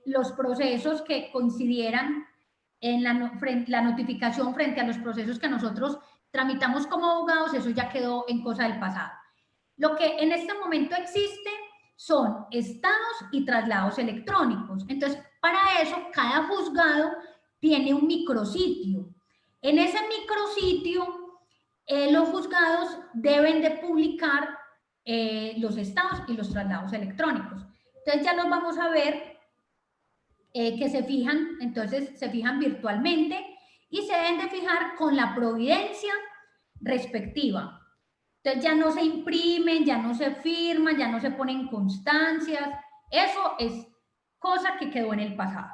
los procesos que coincidieran en la notificación frente a los procesos que nosotros tramitamos como abogados, eso ya quedó en cosa del pasado. Lo que en este momento existe son estados y traslados electrónicos. Entonces, para eso, cada juzgado tiene un micrositio. En ese micrositio, los juzgados deben de publicar los estados y los traslados electrónicos. Entonces, ya los vamos a ver que se fijan, entonces se fijan virtualmente y se deben de fijar con la providencia respectiva. Entonces ya no se imprimen, ya no se firman, ya no se ponen constancias. Eso es cosa que quedó en el pasado.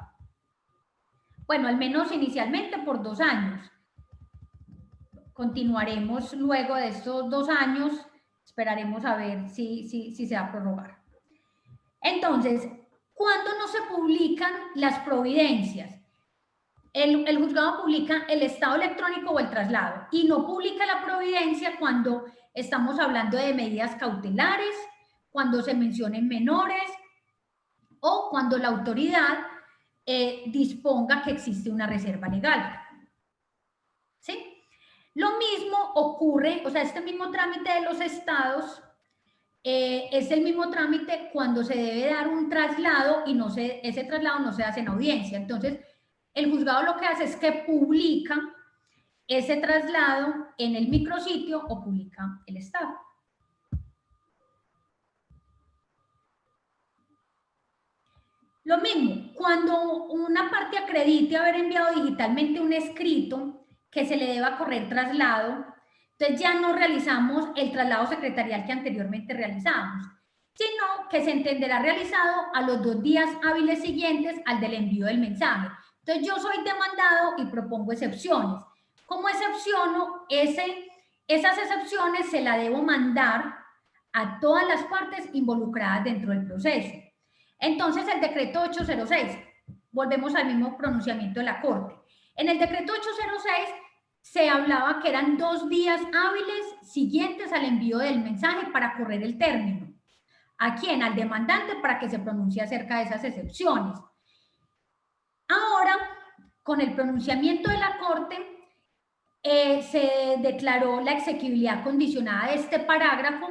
Bueno, al menos inicialmente por 2 años. Continuaremos luego de estos 2 años, esperaremos a ver si se va a prorrogar. Entonces, ¿cuándo no se publican las providencias? El juzgado publica el estado electrónico o el traslado y no publica la providencia cuando estamos hablando de medidas cautelares, cuando se mencionen menores o cuando la autoridad disponga que existe una reserva legal. ¿Sí? Lo mismo ocurre, o sea, este mismo trámite de los estados es el mismo trámite cuando se debe dar un traslado y ese traslado no se hace en audiencia. Entonces, el juzgado lo que hace es que publica ese traslado en el micrositio o publica el estado. Lo mismo, cuando una parte acredite haber enviado digitalmente un escrito que se le deba correr traslado, entonces ya no realizamos el traslado secretarial que anteriormente realizábamos, sino que se entenderá realizado a los 2 días hábiles siguientes al del envío del mensaje. Entonces yo soy demandado y propongo excepciones. ¿Cómo excepciono? Esas excepciones se las debo mandar a todas las partes involucradas dentro del proceso. Entonces, el decreto 806, volvemos al mismo pronunciamiento de la Corte. En el decreto 806 se hablaba que eran 2 días hábiles siguientes al envío del mensaje para correr el término. ¿A quién? Al demandante, para que se pronuncie acerca de esas excepciones. Ahora, con el pronunciamiento de la Corte, se declaró la exequibilidad condicionada de este parágrafo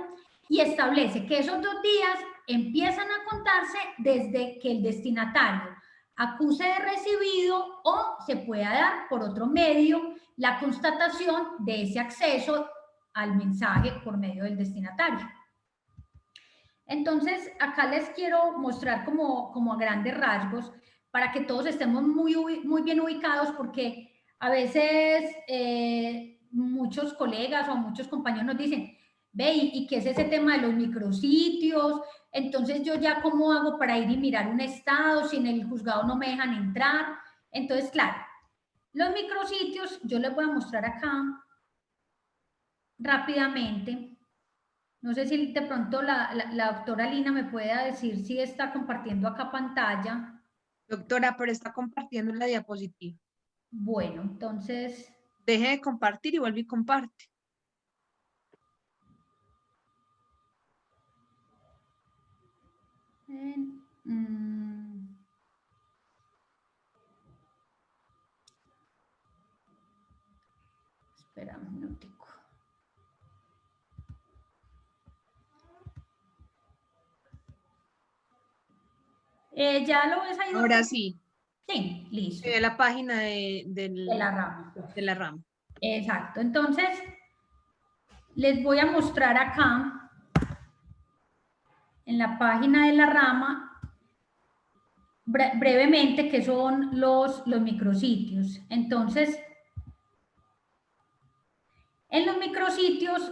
y establece que esos 2 días empiezan a contarse desde que el destinatario acuse de recibido o se pueda dar por otro medio la constatación de ese acceso al mensaje por medio del destinatario. Entonces, acá les quiero mostrar como a grandes rasgos para que todos estemos muy bien ubicados, porque a veces muchos colegas o muchos compañeros nos dicen, ve, ¿y qué es ese tema de los micrositios? Entonces, ¿yo ya cómo hago para ir y mirar un estado si en el juzgado no me dejan entrar? Entonces, claro, los micrositios, yo les voy a mostrar acá rápidamente. No sé si de pronto la doctora Lina me pueda decir si está compartiendo acá pantalla. Doctora, pero está compartiendo la diapositiva. Bueno, entonces... Deje de compartir y vuelve y comparte. Espera un minutico. ¿Ya lo ves ahí, doctora? Ahora sí. Sí, listo. La página de la rama. De la rama. Exacto. Entonces, les voy a mostrar acá, en la página de la rama, brevemente qué son los micrositios. Entonces, en los micrositios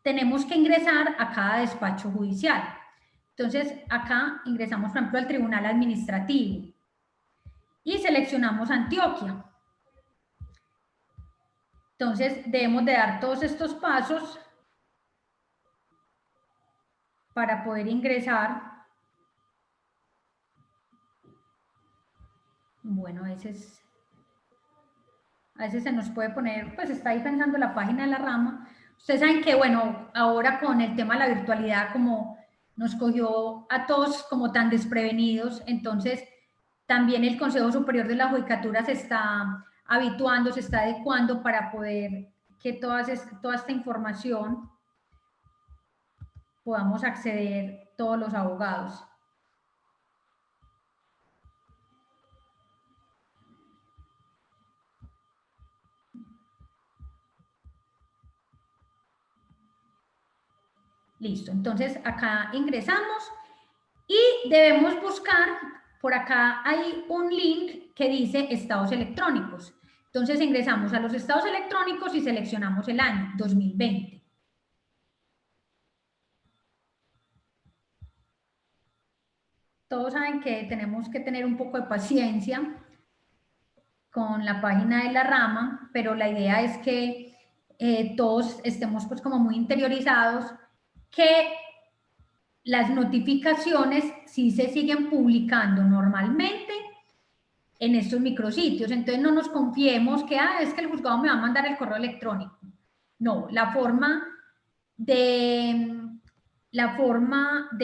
tenemos que ingresar a cada despacho judicial. Entonces, acá ingresamos, por ejemplo, al Tribunal Administrativo y seleccionamos Antioquia. Entonces, debemos de dar todos estos pasos para poder ingresar. Bueno, a veces se nos puede poner, pues está ahí pensando la página de la rama. Ustedes saben que, bueno, ahora con el tema de la virtualidad, como nos cogió a todos como tan desprevenidos, entonces también el Consejo Superior de la Judicatura se está habituando, se está adecuando para poder que toda esta información podamos acceder todos los abogados. Listo, entonces acá ingresamos y debemos buscar, por acá hay un link que dice estados electrónicos. Entonces ingresamos a los estados electrónicos y seleccionamos el año 2020. Todos saben que tenemos que tener un poco de paciencia con la página de la rama, pero la idea es que todos estemos pues como muy interiorizados, que las notificaciones sí se siguen publicando normalmente en estos micrositios. Entonces no nos confiemos que es que el juzgado me va a mandar el correo electrónico. No, la forma de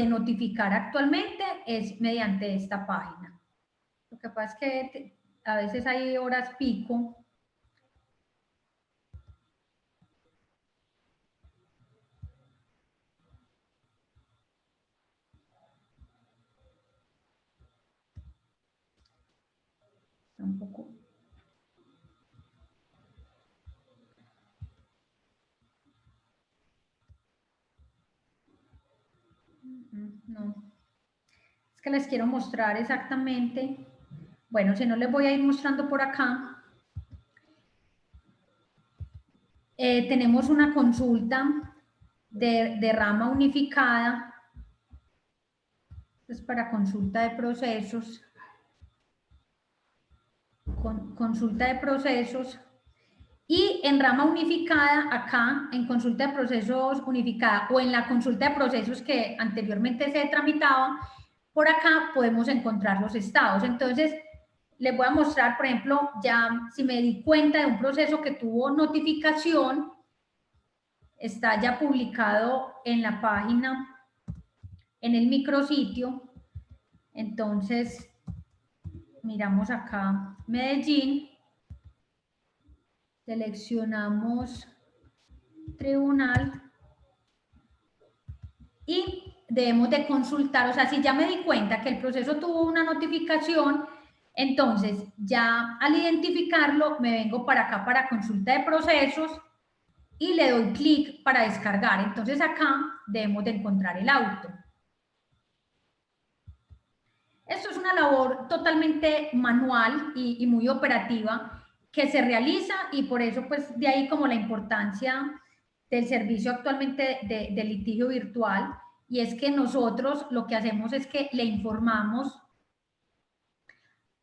notificar actualmente es mediante esta página. Lo que pasa es que a veces hay horas pico. Tampoco. No. Es que les quiero mostrar exactamente. Bueno, si no les voy a ir mostrando por acá. Tenemos una consulta de rama unificada. Es para consulta de procesos. Consulta de procesos. Y en rama unificada, acá en consulta de procesos unificada o en la consulta de procesos que anteriormente se tramitaba, por acá podemos encontrar los estados. Entonces, les voy a mostrar, por ejemplo, ya si me di cuenta de un proceso que tuvo notificación, está ya publicado en la página, en el micrositio. Entonces, miramos acá Medellín, seleccionamos tribunal y debemos de consultar, o sea, si ya me di cuenta que el proceso tuvo una notificación, entonces ya al identificarlo me vengo para acá para consulta de procesos y le doy clic para descargar. Entonces acá debemos de encontrar el auto. Esto es una labor totalmente manual y muy operativa que se realiza y por eso pues de ahí como la importancia del servicio actualmente de litigio virtual, y es que nosotros lo que hacemos es que le informamos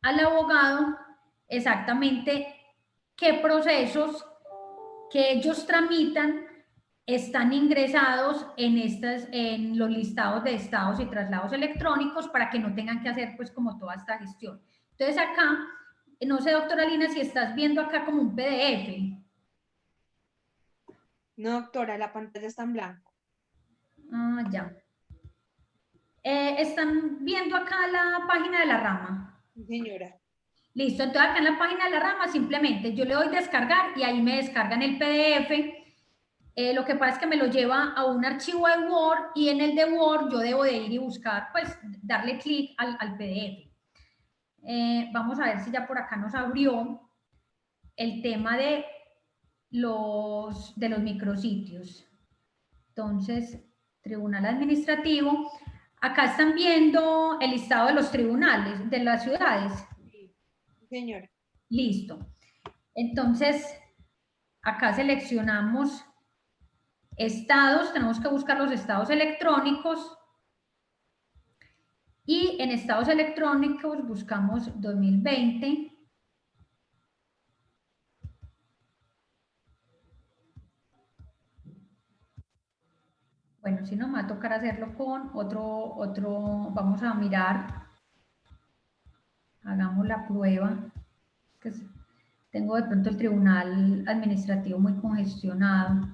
al abogado exactamente qué procesos que ellos tramitan están ingresados en los listados de estados y traslados electrónicos para que no tengan que hacer pues como toda esta gestión. Entonces acá, no sé doctora Lina si estás viendo acá como un PDF. No, doctora, la pantalla está en blanco. Ah, ya. ¿Están viendo acá la página de la rama? Sí, señora. Listo, entonces acá en la página de la rama simplemente yo le doy descargar y ahí me descargan el PDF. Lo que pasa es que me lo lleva a un archivo de Word y en el de Word yo debo de ir y buscar, pues darle clic al PDF. Vamos a ver si ya por acá nos abrió el tema de los micrositios. Entonces, tribunal administrativo. Acá están viendo el listado de los tribunales de las ciudades. Sí, señora. Listo. Entonces, acá seleccionamos estados, tenemos que buscar los estados electrónicos y en estados electrónicos buscamos 2020. Bueno, si no, me va a tocar hacerlo con otro, vamos a mirar, hagamos la prueba, que tengo de pronto el tribunal administrativo muy congestionado.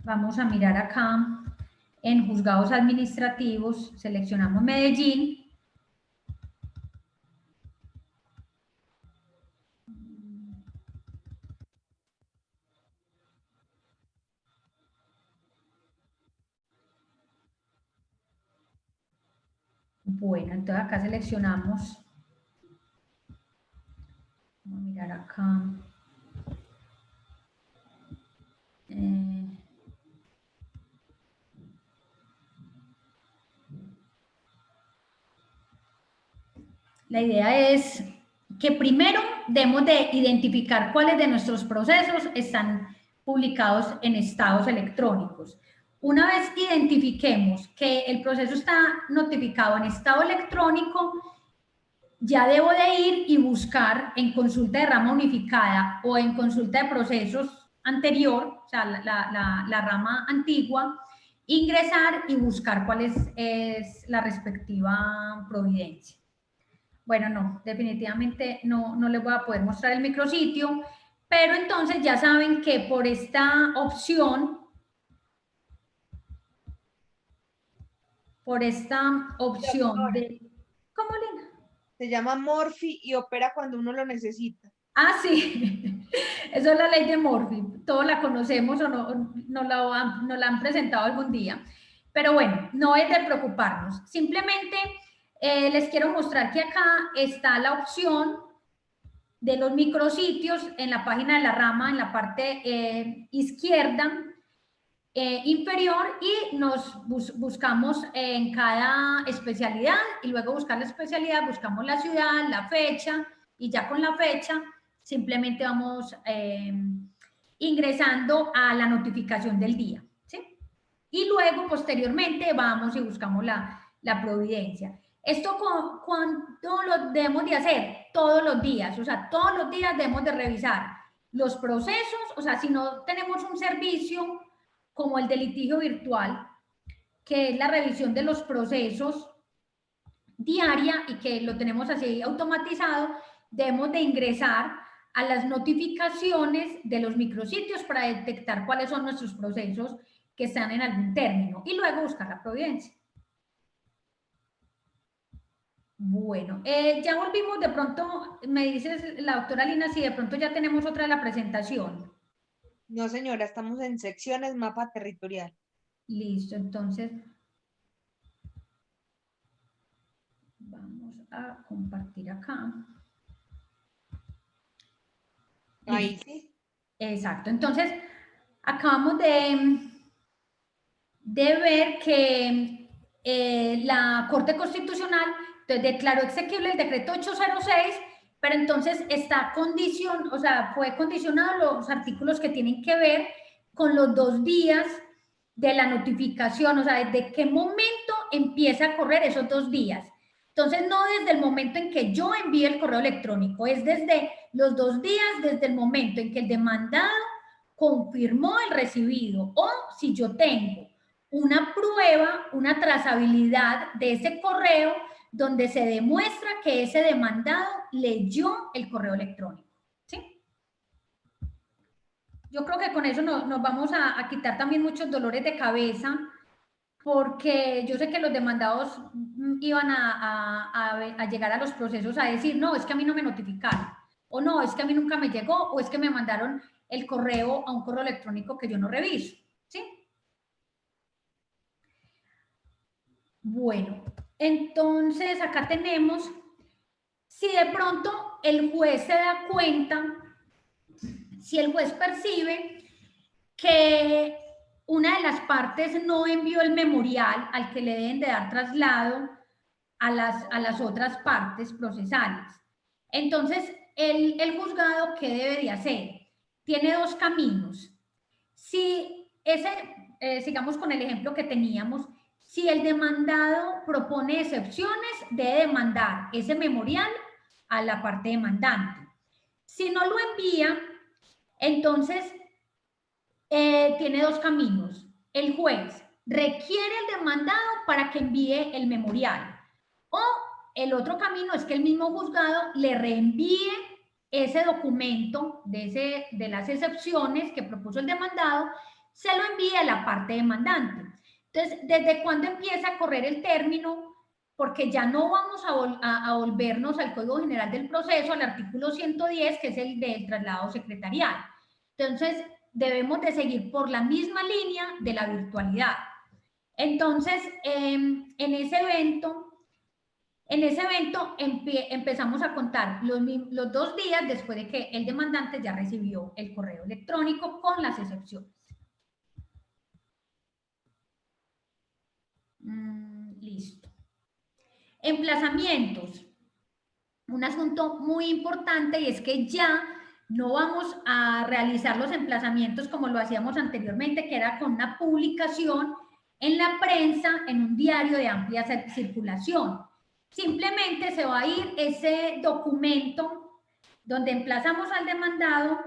Vamos a mirar acá en juzgados administrativos, seleccionamos Medellín. Bueno, entonces acá seleccionamos, vamos a mirar acá. La idea es que primero debemos de identificar cuáles de nuestros procesos están publicados en estados electrónicos. Una vez identifiquemos que el proceso está notificado en estado electrónico, ya debo de ir y buscar en consulta de rama unificada o en consulta de procesos anterior, o sea, la rama antigua, ingresar y buscar cuál es la respectiva providencia. Bueno, no, definitivamente no les voy a poder mostrar el micrositio, pero entonces ya saben que por esta opción, de... ¿Cómo, Lina? Se llama Morphy y opera cuando uno lo necesita. Ah, sí, eso es la ley de Murphy, todos la conocemos o no la han presentado algún día, pero bueno, no es de preocuparnos, simplemente les quiero mostrar que acá está la opción de los micrositios en la página de la rama, en la parte izquierda inferior, y nos buscamos en cada especialidad y luego buscar la especialidad, buscamos la ciudad, la fecha, y ya con la fecha simplemente vamos ingresando a la notificación del día, ¿sí? Y luego posteriormente vamos y buscamos la providencia. Esto cuando lo debemos de hacer todos los días, o sea, todos los días debemos de revisar los procesos, o sea, si no tenemos un servicio como el de litigio virtual, que es la revisión de los procesos diaria y que lo tenemos así automatizado, debemos de ingresar a las notificaciones de los micrositios para detectar cuáles son nuestros procesos que están en algún término y luego buscar la providencia. Bueno, ya volvimos, de pronto me dices la doctora Lina si de pronto ya tenemos otra de la presentación. No, señora, estamos en secciones, mapa territorial. Listo, entonces vamos a compartir acá. Ahí Listo. sí. Exacto, entonces acabamos de ver que la Corte Constitucional declaró exequible el decreto 806, pero entonces está fue condicionado los artículos que tienen que ver con los 2 días de la notificación, o sea, desde qué momento empieza a correr esos 2 días. Entonces, no desde el momento en que yo envíe el correo electrónico, es desde los 2 días, desde el momento en que el demandado confirmó el recibido o si yo tengo una prueba, una trazabilidad de ese correo donde se demuestra que ese demandado leyó el correo electrónico. ¿Sí? Yo creo que con eso nos vamos a quitar también muchos dolores de cabeza, porque yo sé que los demandados iban a llegar a los procesos a decir, no, es que a mí no me notificaron, o no, es que a mí nunca me llegó, o es que me mandaron el correo a un correo electrónico que yo no reviso. ¿Sí? Bueno, entonces acá tenemos, si de pronto el juez se da cuenta, si el juez percibe que una de las partes no envió el memorial al que le deben de dar traslado a las otras partes procesales. Entonces, el juzgado, ¿qué debe de hacer? Tiene 2 caminos. Si sigamos con el ejemplo que teníamos, si el demandado propone excepciones, debe demandar ese memorial a la parte demandante. Si no lo envía, entonces tiene 2 caminos. El juez requiere el demandado para que envíe el memorial. O el otro camino es que el mismo juzgado le reenvíe ese documento de las excepciones que propuso el demandado, se lo envíe a la parte demandante. Entonces, ¿desde cuándo empieza a correr el término? Porque ya no vamos a volvernos al Código General del Proceso, al artículo 110, que es el del traslado secretarial. Entonces, debemos de seguir por la misma línea de la virtualidad. Entonces, en ese evento empezamos a contar los 2 días después de que el demandante ya recibió el correo electrónico con las excepciones. Listo. Emplazamientos. Un asunto muy importante y es que ya no vamos a realizar los emplazamientos como lo hacíamos anteriormente, que era con una publicación en la prensa, en un diario de amplia circulación. Simplemente se va a ir ese documento donde emplazamos al demandado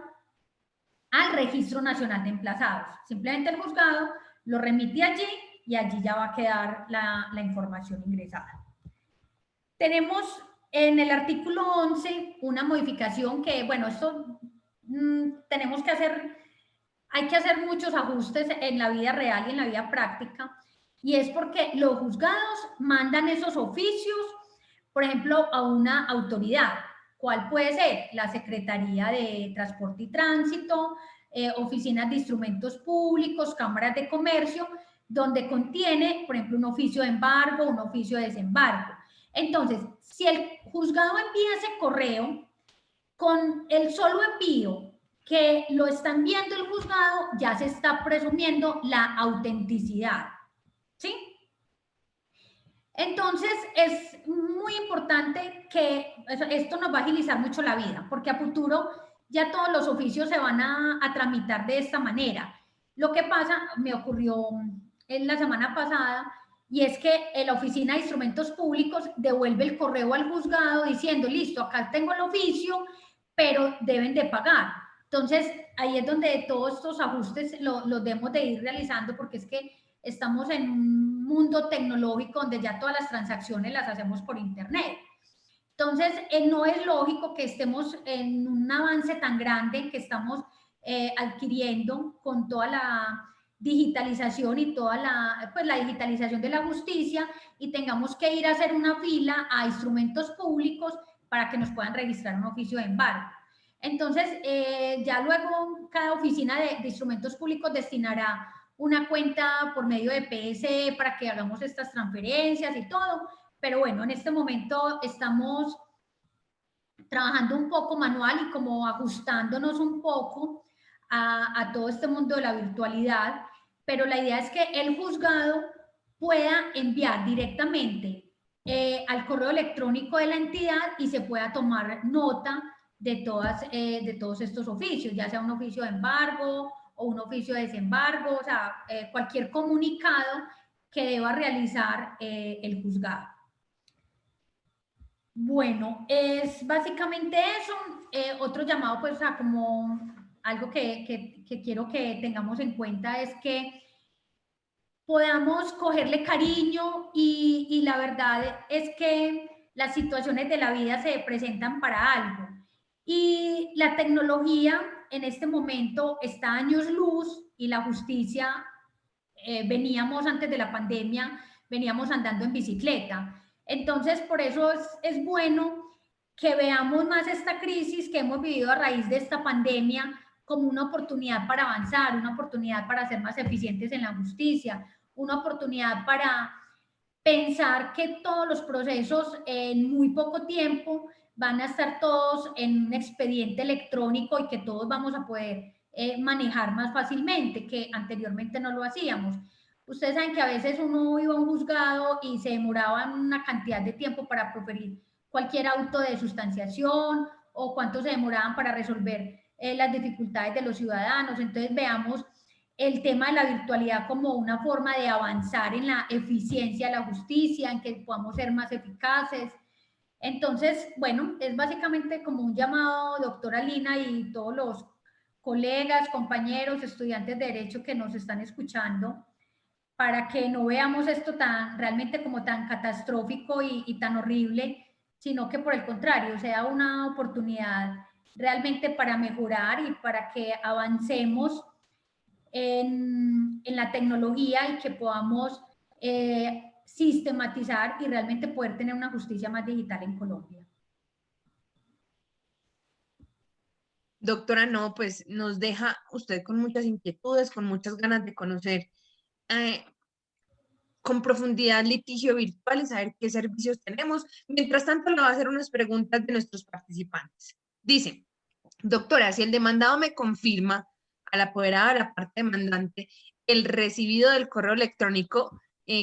al Registro Nacional de Emplazados. Simplemente el juzgado lo remite allí y allí ya va a quedar la información ingresada. Tenemos en el artículo 11 una modificación que, bueno, esto tenemos que hacer, hay que hacer muchos ajustes en la vida real y en la vida práctica, y es porque los juzgados mandan esos oficios, por ejemplo, a una autoridad. ¿Cuál puede ser? La Secretaría de Transporte y Tránsito, oficinas de instrumentos públicos, cámaras de comercio, donde contiene, por ejemplo, un oficio de embargo, un oficio de desembargo. Entonces, si el juzgado envía ese correo, con el solo envío que lo están viendo el juzgado, ya se está presumiendo la autenticidad. ¿Sí? Entonces, es muy importante que esto nos va a agilizar mucho la vida, porque a futuro ya todos los oficios se van a tramitar de esta manera. Lo que pasa, me ocurrió en la semana pasada, y es que la Oficina de Instrumentos Públicos devuelve el correo al juzgado diciendo, listo, acá tengo el oficio, pero deben de pagar. Entonces, ahí es donde todos estos ajustes los debemos de ir realizando, porque es que estamos en mundo tecnológico donde ya todas las transacciones las hacemos por internet. Entonces, no es lógico que estemos en un avance tan grande que estamos adquiriendo con toda la digitalización y toda la digitalización de la justicia, y tengamos que ir a hacer una fila a instrumentos públicos para que nos puedan registrar un oficio de embargo. Entonces, ya luego cada oficina de instrumentos públicos destinará una cuenta por medio de PSE para que hagamos estas transferencias y todo, pero bueno, en este momento estamos trabajando un poco manual y como ajustándonos un poco a todo este mundo de la virtualidad, pero la idea es que el juzgado pueda enviar directamente al correo electrónico de la entidad y se pueda tomar nota de todos estos oficios, ya sea un oficio de embargo o un oficio de desembargo, o sea, cualquier comunicado que deba realizar el juzgado. Bueno, es básicamente eso. Otro llamado, pues, a como algo que quiero que tengamos en cuenta es que podamos cogerle cariño y la verdad es que las situaciones de la vida se presentan para algo. Y la tecnología en este momento está a años luz y la justicia, veníamos antes de la pandemia, veníamos andando en bicicleta. Entonces, por eso es bueno que veamos más esta crisis que hemos vivido a raíz de esta pandemia como una oportunidad para avanzar, una oportunidad para ser más eficientes en la justicia, una oportunidad para pensar que todos los procesos en muy poco tiempo van a estar todos en un expediente electrónico y que todos vamos a poder manejar más fácilmente, que anteriormente no lo hacíamos. Ustedes saben que a veces uno iba a un juzgado y se demoraba una cantidad de tiempo para proferir cualquier auto de sustanciación o cuánto se demoraban para resolver las dificultades de los ciudadanos. Entonces veamos el tema de la virtualidad como una forma de avanzar en la eficiencia de la justicia, en que podamos ser más eficaces. Entonces, bueno, es básicamente como un llamado, doctora Lina, y todos los colegas, compañeros, estudiantes de Derecho que nos están escuchando, para que no veamos esto tan realmente como tan catastrófico y tan horrible, sino que por el contrario, sea una oportunidad realmente para mejorar y para que avancemos en la tecnología y que podamos sistematizar y realmente poder tener una justicia más digital en Colombia. Doctora, no, pues nos deja usted con muchas inquietudes, con muchas ganas de conocer eh, con profundidad litigio virtual y saber qué servicios tenemos. Mientras tanto, le voy a hacer unas preguntas de nuestros participantes. Dice, doctora, si el demandado me confirma a la apoderada de la parte demandante el recibido del correo electrónico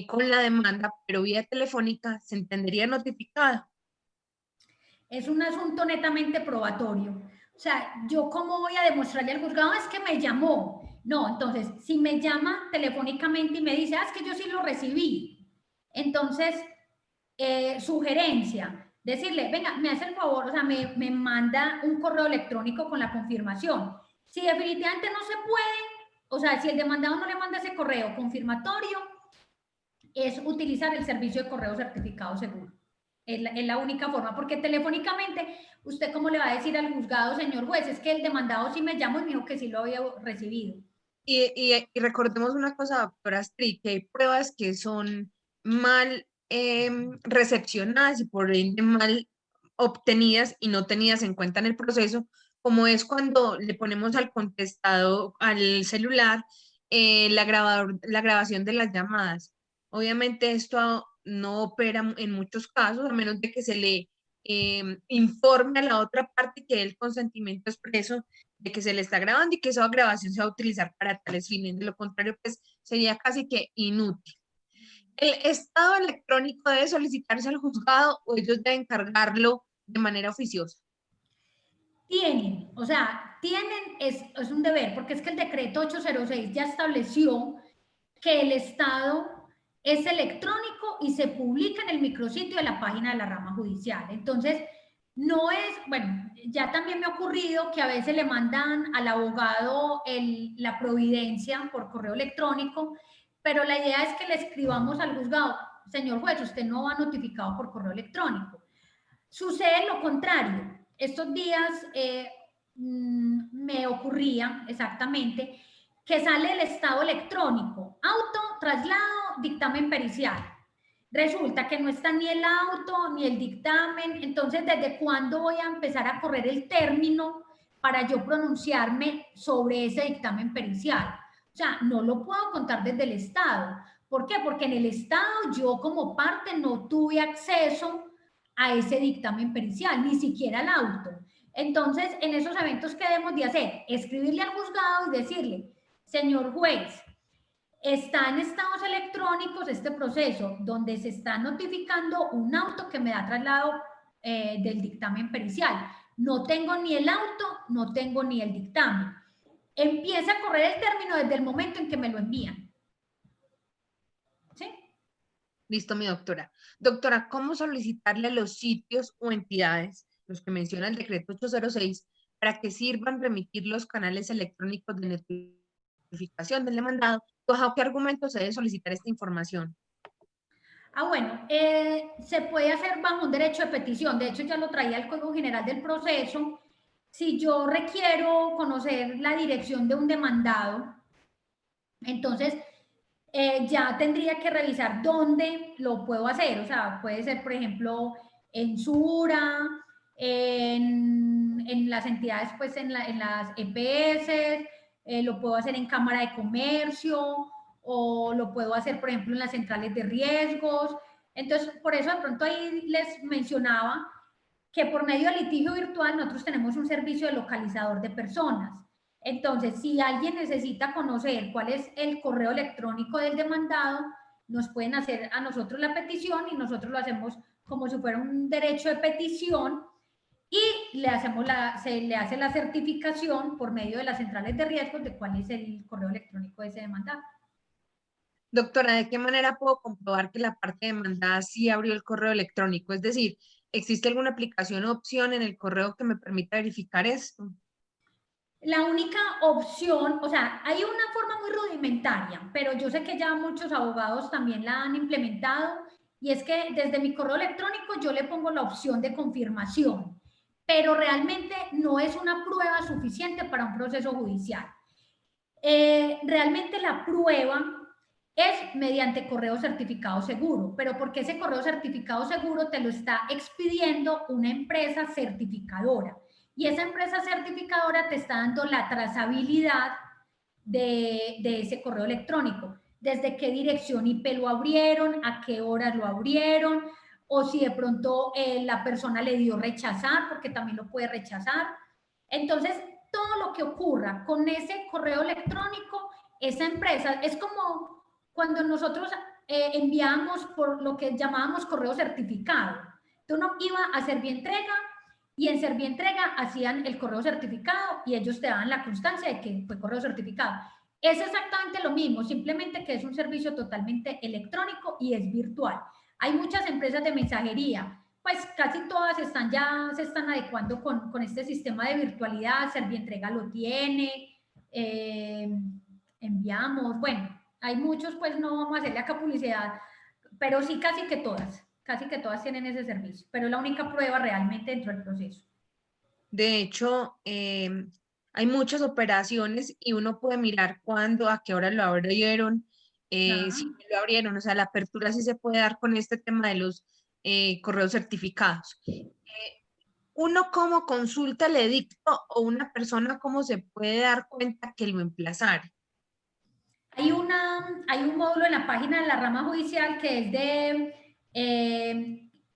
con la demanda, pero vía telefónica, ¿se entendería notificada? Es un asunto netamente probatorio. O sea, yo cómo voy a demostrarle al juzgado es que me llamó. No, entonces, si me llama telefónicamente y me dice, es que yo sí lo recibí. Entonces, sugerencia, decirle, venga, me hace el favor, o sea, me manda un correo electrónico con la confirmación. Si definitivamente no se puede, o sea, si el demandado no le manda ese correo confirmatorio, es utilizar el servicio de correo certificado seguro. Es la única forma, porque telefónicamente, ¿usted cómo le va a decir al juzgado, señor juez? Es que el demandado sí me llamó y me dijo que sí lo había recibido. Y recordemos una cosa, doctora Astrid, que hay pruebas que son mal recepcionadas y por ende mal obtenidas y no tenidas en cuenta en el proceso, como es cuando le ponemos al contestado, al celular, la grabación de las llamadas. Obviamente esto no opera en muchos casos, a menos de que se le informe a la otra parte que dé el consentimiento expreso de que se le está grabando y que esa grabación se va a utilizar para tales fines. De lo contrario, pues sería casi que inútil. ¿El estado electrónico debe solicitarse al juzgado o ellos deben cargarlo de manera oficiosa? Tienen, o sea, tienen, es un deber, porque es que el decreto 806 ya estableció que el estado es electrónico y se publica en el micrositio de la página de la rama judicial. Entonces, no es, bueno, ya también me ha ocurrido que a veces le mandan al abogado la providencia por correo electrónico, pero la idea es que le escribamos al juzgado, señor juez, usted no va notificado por correo electrónico. Sucede lo contrario. Estos días me ocurría exactamente que sale el estado electrónico, auto, traslado, dictamen pericial. Resulta que no está ni el auto ni el dictamen, entonces ¿desde cuándo voy a empezar a correr el término para yo pronunciarme sobre ese dictamen pericial? O sea, no lo puedo contar desde el Estado. ¿Por qué? Porque en el Estado yo como parte no tuve acceso a ese dictamen pericial, ni siquiera al auto. Entonces, en esos eventos, ¿qué debemos de hacer? Escribirle al juzgado y decirle, señor juez, está en estados electrónicos este proceso donde se está notificando un auto que me da traslado del dictamen pericial. No tengo ni el auto, no tengo ni el dictamen. Empieza a correr el término desde el momento en que me lo envían. ¿Sí? Listo, mi doctora. Doctora, ¿cómo solicitarle a los sitios o entidades, los que menciona el decreto 806, para que sirvan remitir los canales electrónicos de notificación del demandado? ¿Bajo qué argumento se debe solicitar esta información? Bueno, se puede hacer bajo un derecho de petición. De hecho, ya lo traía el Código General del Proceso. Si yo requiero conocer la dirección de un demandado, entonces ya tendría que revisar dónde lo puedo hacer. O sea, puede ser, por ejemplo, en SURA, en las entidades, pues en las EPS, lo puedo hacer en Cámara de Comercio, o lo puedo hacer, por ejemplo, en las centrales de riesgos. Entonces, por eso de pronto ahí les mencionaba que por medio del litigio virtual nosotros tenemos un servicio de localizador de personas. Entonces, si alguien necesita conocer cuál es el correo electrónico del demandado, nos pueden hacer a nosotros la petición y nosotros lo hacemos como si fuera un derecho de petición y se le hace la certificación por medio de las centrales de riesgos de cuál es el correo electrónico de ese demandado. Doctora, ¿de qué manera puedo comprobar que la parte demandada sí abrió el correo electrónico? Es decir, ¿existe alguna aplicación o opción en el correo que me permita verificar esto? La única opción, o sea, hay una forma muy rudimentaria, pero yo sé que ya muchos abogados también la han implementado, y es que desde mi correo electrónico yo le pongo la opción de confirmación, pero realmente no es una prueba suficiente para un proceso judicial. Realmente la prueba es mediante correo certificado seguro, pero porque ese correo certificado seguro te lo está expidiendo una empresa certificadora, y esa empresa certificadora te está dando la trazabilidad de ese correo electrónico, desde qué dirección IP lo abrieron, a qué horas lo abrieron, o si de pronto la persona le dio rechazar, porque también lo puede rechazar. Entonces, todo lo que ocurra con ese correo electrónico, esa empresa, es como cuando nosotros enviamos por lo que llamábamos correo certificado. Entonces uno iba a Servientrega y en Servientrega hacían el correo certificado y ellos te daban la constancia de que fue correo certificado. Es exactamente lo mismo, simplemente que es un servicio totalmente electrónico y es virtual. Hay muchas empresas de mensajería, pues casi todas se están adecuando con este sistema de virtualidad. Servientrega lo tiene, enviamos, bueno, hay muchos, pues no vamos a hacerle acá publicidad, pero sí casi que todas tienen ese servicio, pero es la única prueba realmente dentro del proceso. De hecho, hay muchas operaciones y uno puede mirar cuándo, a qué hora lo abrieron, si Ah. lo abrieron, o sea, la apertura sí se puede dar con este tema de los correos certificados. Uno como consulta el edicto o una persona cómo se puede dar cuenta que lo emplazaron. Hay un módulo en la página de la rama judicial que es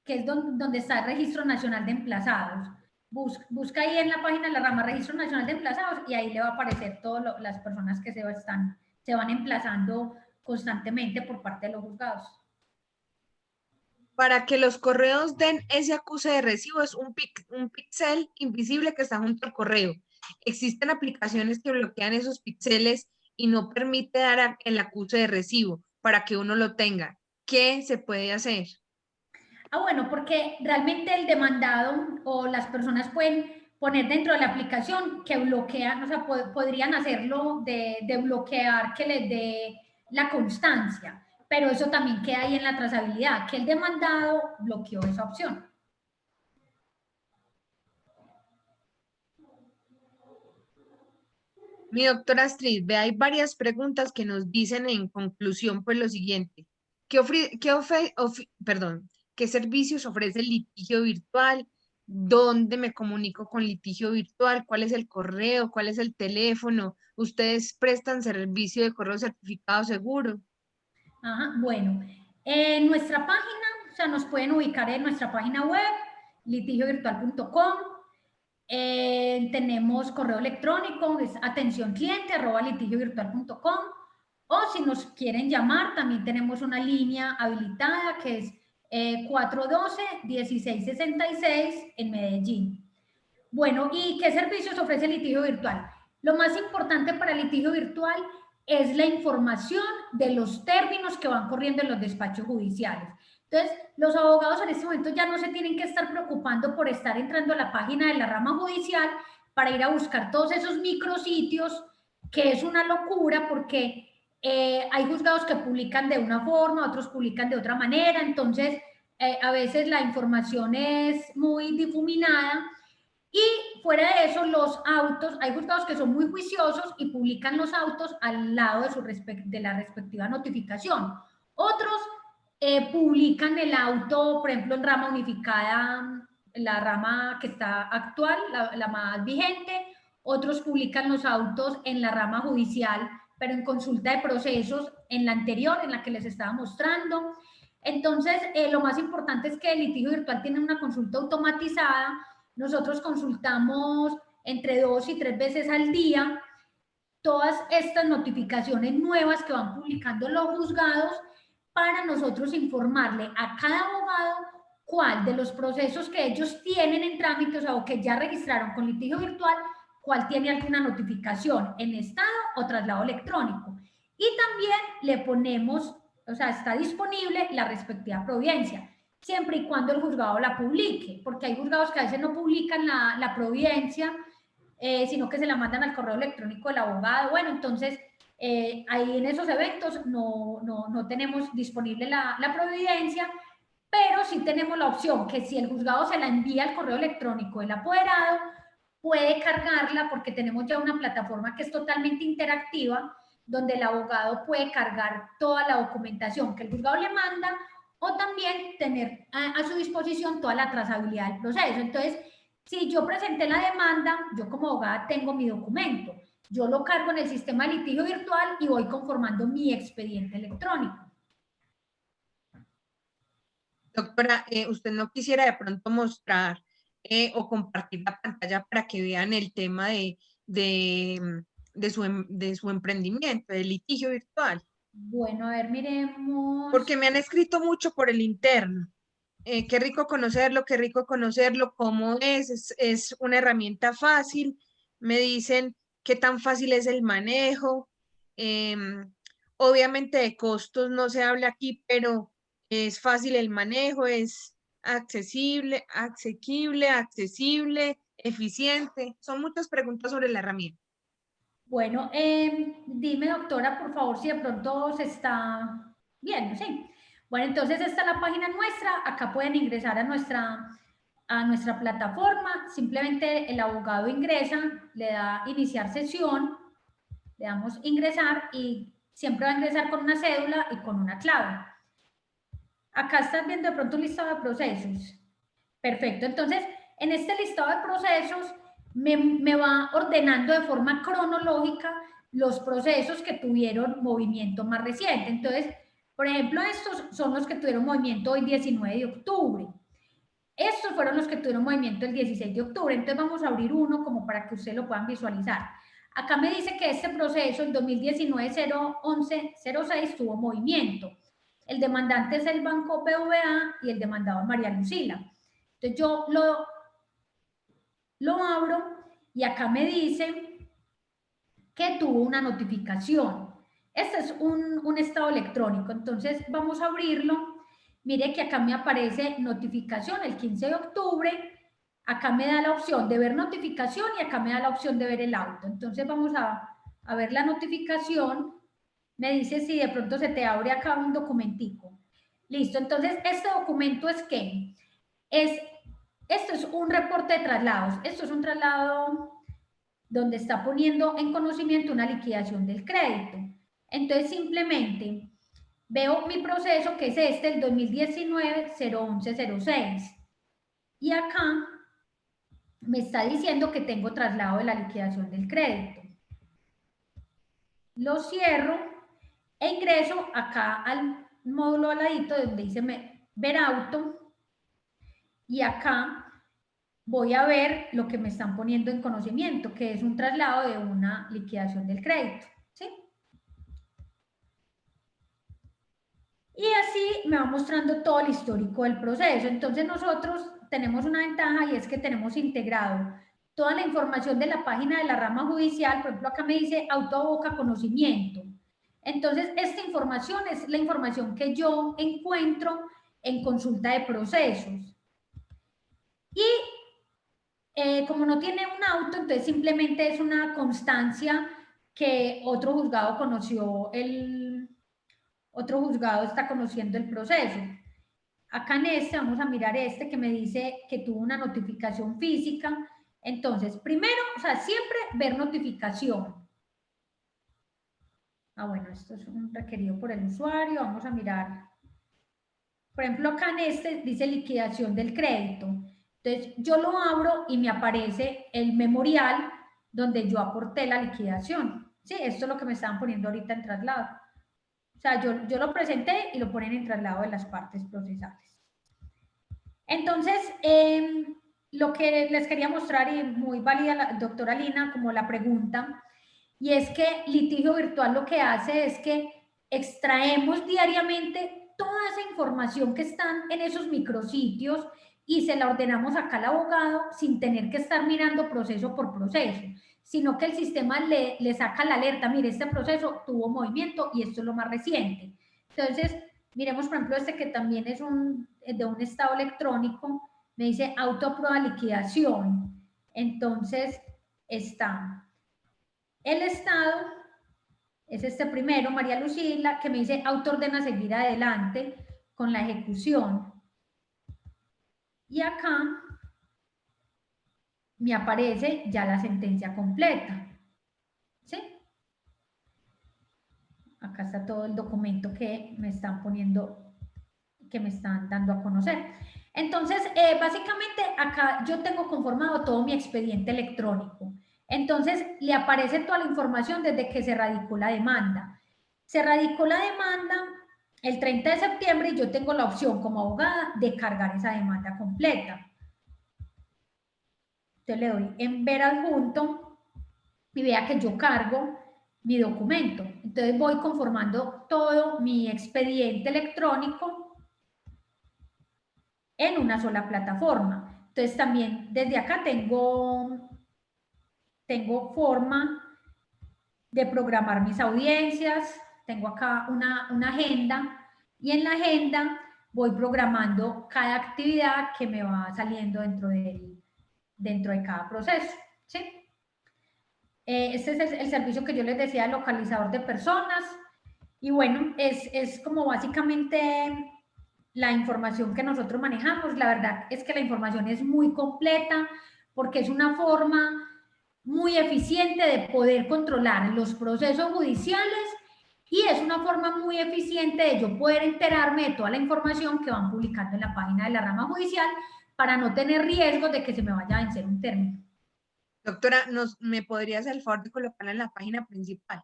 que es donde está el Registro Nacional de Emplazados. Busca ahí en la página de la rama Registro Nacional de Emplazados y ahí le va a aparecer todas las personas que se van emplazando constantemente por parte de los juzgados. Para que los correos den ese acuse de recibo es un píxel invisible que está junto al correo. Existen aplicaciones que bloquean esos píxeles y no permite dar el acuse de recibo para que uno lo tenga. ¿Qué se puede hacer? Bueno, porque realmente el demandado o las personas pueden poner dentro de la aplicación que bloquean, o sea, podrían hacerlo de bloquear que les dé la constancia, pero eso también queda ahí en la trazabilidad, que el demandado bloqueó esa opción. Mi doctora Astrid, ve, hay varias preguntas que nos dicen en conclusión, pues lo siguiente. ¿Qué servicios ofrece el litigio virtual? ¿Dónde me comunico con litigio virtual? ¿Cuál es el correo? ¿Cuál es el teléfono? ¿Ustedes prestan servicio de correo certificado seguro? Ajá, bueno, en nuestra página, o sea, nos pueden ubicar en nuestra página web, litigiovirtual.com. Tenemos correo electrónico, es atencioncliente@litigiovirtual.com, o si nos quieren llamar, también tenemos una línea habilitada que es 412-1666 en Medellín. Bueno, ¿y qué servicios ofrece el litigio virtual? Lo más importante para el litigio virtual es la información de los términos que van corriendo en los despachos judiciales. Entonces, los abogados en este momento ya no se tienen que estar preocupando por estar entrando a la página de la rama judicial para ir a buscar todos esos micrositios, que es una locura porque hay juzgados que publican de una forma, otros publican de otra manera, entonces a veces la información es muy difuminada. Y fuera de eso, los autos, hay juzgados que son muy juiciosos y publican los autos al lado de la respectiva notificación. Otros publican el auto, por ejemplo, en rama unificada, la rama que está actual, la más vigente. Otros publican los autos en la rama judicial, pero en consulta de procesos, en la anterior, en la que les estaba mostrando. Entonces, lo más importante es que el litigio virtual tiene una consulta automatizada. Nosotros consultamos entre 2 y 3 veces al día todas estas notificaciones nuevas que van publicando los juzgados para nosotros informarle a cada abogado cuál de los procesos que ellos tienen en trámite, o sea, o que ya registraron con litigio virtual, cuál tiene alguna notificación en estado o traslado electrónico. Y también le ponemos, o sea, está disponible la respectiva providencia, siempre y cuando el juzgado la publique, porque hay juzgados que a veces no publican la providencia, sino que se la mandan al correo electrónico del abogado. Bueno, entonces ahí en esos eventos no tenemos disponible la providencia, pero sí tenemos la opción que si el juzgado se la envía al correo electrónico del apoderado, puede cargarla porque tenemos ya una plataforma que es totalmente interactiva, donde el abogado puede cargar toda la documentación que el juzgado le manda, o también tener a su disposición toda la trazabilidad del proceso. Entonces, si yo presenté la demanda, yo como abogada tengo mi documento, yo lo cargo en el sistema de litigio virtual y voy conformando mi expediente electrónico. Doctora, ¿usted no quisiera de pronto mostrar o compartir la pantalla para que vean el tema de su emprendimiento, de litigio virtual? Bueno, a ver, miremos. Porque me han escrito mucho por el interno. Qué rico conocerlo, cómo es una herramienta fácil. Me dicen qué tan fácil es el manejo. Obviamente de costos no se habla aquí, pero es fácil el manejo, es accesible, eficiente. Son muchas preguntas sobre la herramienta. Bueno, dime, doctora, por favor, si de pronto se está viendo, ¿sí? Bueno, entonces esta es la página nuestra. Acá pueden ingresar a nuestra plataforma. Simplemente el abogado ingresa, le da iniciar sesión, le damos ingresar y siempre va a ingresar con una cédula y con una clave. Acá están viendo de pronto un listado de procesos. Perfecto, entonces en este listado de procesos me va ordenando de forma cronológica los procesos que tuvieron movimiento más reciente. Entonces, por ejemplo, estos son los que tuvieron movimiento hoy 19 de octubre. Estos fueron los que tuvieron movimiento el 16 de octubre. Entonces vamos a abrir uno como para que ustedes lo puedan visualizar. Acá me dice que este proceso, el 2019-011-06, tuvo movimiento. El demandante es el Banco BVA y el demandado María Lucila. Entonces yo lo abro y acá me dice que tuvo una notificación. Este es un estado electrónico, entonces vamos a abrirlo. Mire que acá me aparece notificación el 15 de octubre, acá me da la opción de ver notificación y acá me da la opción de ver el auto. Entonces vamos a ver la notificación Me dice si de pronto se te abre acá un documentico. Listo, entonces este documento es ¿qué? Esto es un reporte de traslados. Esto es un traslado donde está poniendo en conocimiento una liquidación del crédito. Entonces simplemente veo mi proceso, que es este, el 2019-01106. Y acá me está diciendo que tengo traslado de la liquidación del crédito. Lo cierro e ingreso acá al módulo al ladito donde dice ver auto, y acá voy a ver lo que me están poniendo en conocimiento, que es un traslado de una liquidación del crédito, ¿sí? Y así me va mostrando todo el histórico del proceso. Entonces nosotros tenemos una ventaja, y es que tenemos integrado toda la información de la página de la rama judicial. Por ejemplo, acá me dice autoboca conocimiento. Entonces, esta información es la información que yo encuentro en consulta de procesos. Y como no tiene un auto, entonces simplemente es una constancia que otro juzgado conoció, otro juzgado está conociendo el proceso. Acá en este, vamos a mirar este que me dice que tuvo una notificación física. Entonces, primero, o sea, siempre ver notificación. Bueno, esto es un requerido por el usuario. Vamos a mirar. Por ejemplo, acá en este dice liquidación del crédito. Entonces, yo lo abro y me aparece el memorial donde yo aporté la liquidación. Sí, esto es lo que me estaban poniendo ahorita en traslado. O sea, yo lo presenté y lo ponen en traslado de las partes procesales. Entonces, lo que les quería mostrar, y muy válida la doctora Lina como la pregunta, y es que litigio virtual lo que hace es que extraemos diariamente toda esa información que están en esos micrositios y se la ordenamos acá al abogado sin tener que estar mirando proceso por proceso, sino que el sistema le saca la alerta: mire, este proceso tuvo movimiento y esto es lo más reciente. Entonces, miremos, por ejemplo, este que también es de un estado electrónico, me dice autoprueba liquidación. Entonces, está el estado, es este primero, María Lucila, que me dice autoordena seguir adelante con la ejecución. Y acá me aparece ya la sentencia completa. ¿Sí? Acá está todo el documento que me están poniendo, que me están dando a conocer. Entonces, básicamente acá yo tengo conformado todo mi expediente electrónico. Entonces, le aparece toda la información desde que se radicó la demanda. Se radicó la demanda el 30 de septiembre y yo tengo la opción como abogada de cargar esa demanda completa. Entonces le doy en ver adjunto y vea que yo cargo mi documento. Entonces voy conformando todo mi expediente electrónico en una sola plataforma. Entonces también desde acá tengo forma de programar mis audiencias. Tengo acá una agenda, y en la agenda voy programando cada actividad que me va saliendo dentro de cada proceso. ¿Sí? Este es el servicio que yo les decía, localizador de personas. Y bueno, es como básicamente la información que nosotros manejamos. La verdad es que la información es muy completa, porque es una forma muy eficiente de poder controlar los procesos judiciales, y es una forma muy eficiente de yo poder enterarme de toda la información que van publicando en la página de la rama judicial, para no tener riesgo de que se me vaya a vencer un término. Doctora, ¿me podría hacer el favor de colocarla en la página principal?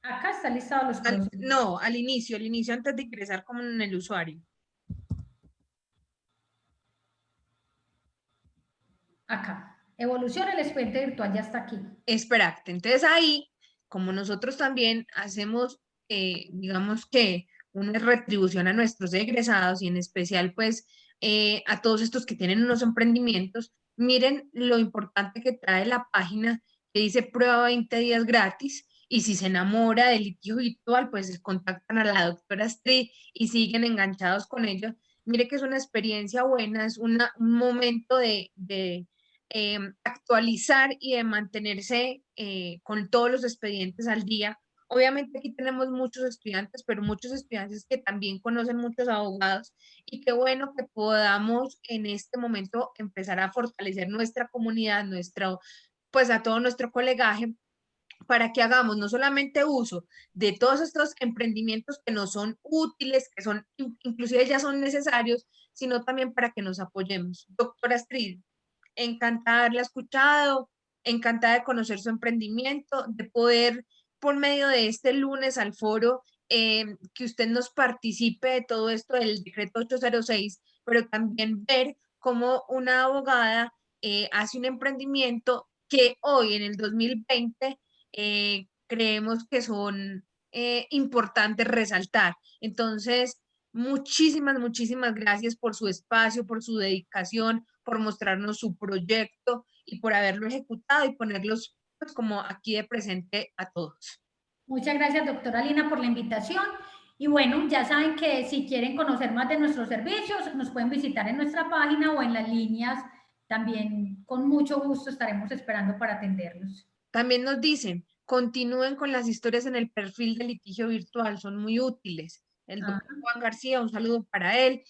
Acá está listado los procesos. No, al inicio, antes de ingresar como en el usuario. Acá, evolución, el expediente virtual ya está aquí. Espérate, entonces ahí, como nosotros también hacemos, digamos que una retribución a nuestros egresados, y en especial pues a todos estos que tienen unos emprendimientos, miren lo importante que trae la página que dice prueba 20 días gratis, y si se enamora del litigio virtual, pues contactan a la doctora Astrid y siguen enganchados con ellos. Mire que es una experiencia buena, es un momento de actualizar y de mantenerse con todos los expedientes al día. Obviamente aquí tenemos muchos estudiantes, pero muchos estudiantes que también conocen muchos abogados, y qué bueno que podamos en este momento empezar a fortalecer nuestra comunidad, pues a todo nuestro colegaje, para que hagamos no solamente uso de todos estos emprendimientos que nos son útiles, que son, inclusive ya son necesarios, sino también para que nos apoyemos. Doctora Astrid, encantada de haberla escuchado, encantada de conocer su emprendimiento, de poder, por medio de este lunes al foro, que usted nos participe de todo esto del decreto 806, pero también ver cómo una abogada hace un emprendimiento que hoy, en el 2020, creemos que son importantes resaltar. Entonces, muchísimas gracias por su espacio, por su dedicación, por mostrarnos su proyecto y por haberlo ejecutado y ponerlos pues, como aquí de presente a todos. Muchas gracias, doctora Lina, por la invitación. Y bueno, ya saben que si quieren conocer más de nuestros servicios, nos pueden visitar en nuestra página o en las líneas. También con mucho gusto estaremos esperando para atenderlos. También nos dicen, continúen con las historias en el perfil de litigio virtual, son muy útiles. El doctor Juan García, un saludo para él.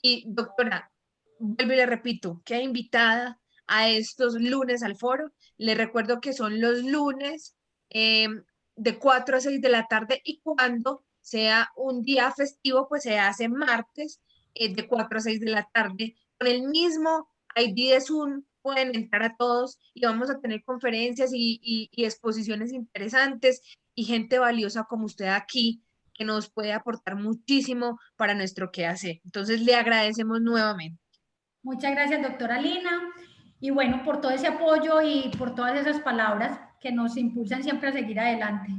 Y doctora, vuelvo y le repito, queda invitada a estos lunes al foro. Le recuerdo que son los lunes de 4 a 6 de la tarde, y cuando sea un día festivo, pues se hace martes de 4 a 6 de la tarde. Con el mismo ID de Zoom pueden entrar a todos y vamos a tener conferencias y exposiciones interesantes y gente valiosa como usted aquí que nos puede aportar muchísimo para nuestro quehacer. Entonces le agradecemos nuevamente. Muchas gracias, doctora Lina. Y bueno, por todo ese apoyo y por todas esas palabras que nos impulsan siempre a seguir adelante.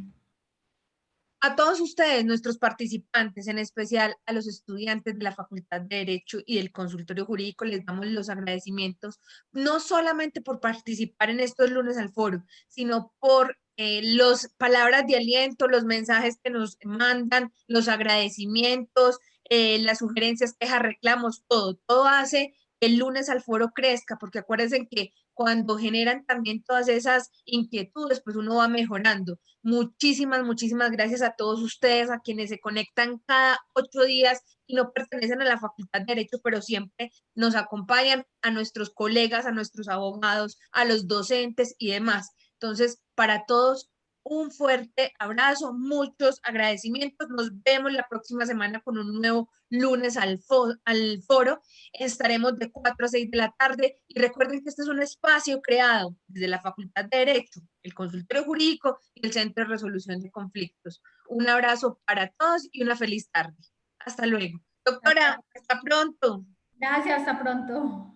A todos ustedes, nuestros participantes, en especial a los estudiantes de la Facultad de Derecho y del Consultorio Jurídico, les damos los agradecimientos, no solamente por participar en estos lunes al foro, sino por las palabras de aliento, los mensajes que nos mandan, los agradecimientos, las sugerencias, quejas, reclamos, todo hace que el lunes al foro crezca, porque acuérdense que cuando generan también todas esas inquietudes, pues uno va mejorando. Muchísimas gracias a todos ustedes, a quienes se conectan cada 8 días y no pertenecen a la Facultad de Derecho, pero siempre nos acompañan, a nuestros colegas, a nuestros abogados, a los docentes y demás. Entonces, para todos, un fuerte abrazo, muchos agradecimientos. Nos vemos la próxima semana con un nuevo lunes al foro. Estaremos de 4 a 6 de la tarde y recuerden que este es un espacio creado desde la Facultad de Derecho, el Consultorio Jurídico y el Centro de Resolución de Conflictos. Un abrazo para todos y una feliz tarde. Hasta luego. Doctora, hasta pronto. Gracias, hasta pronto.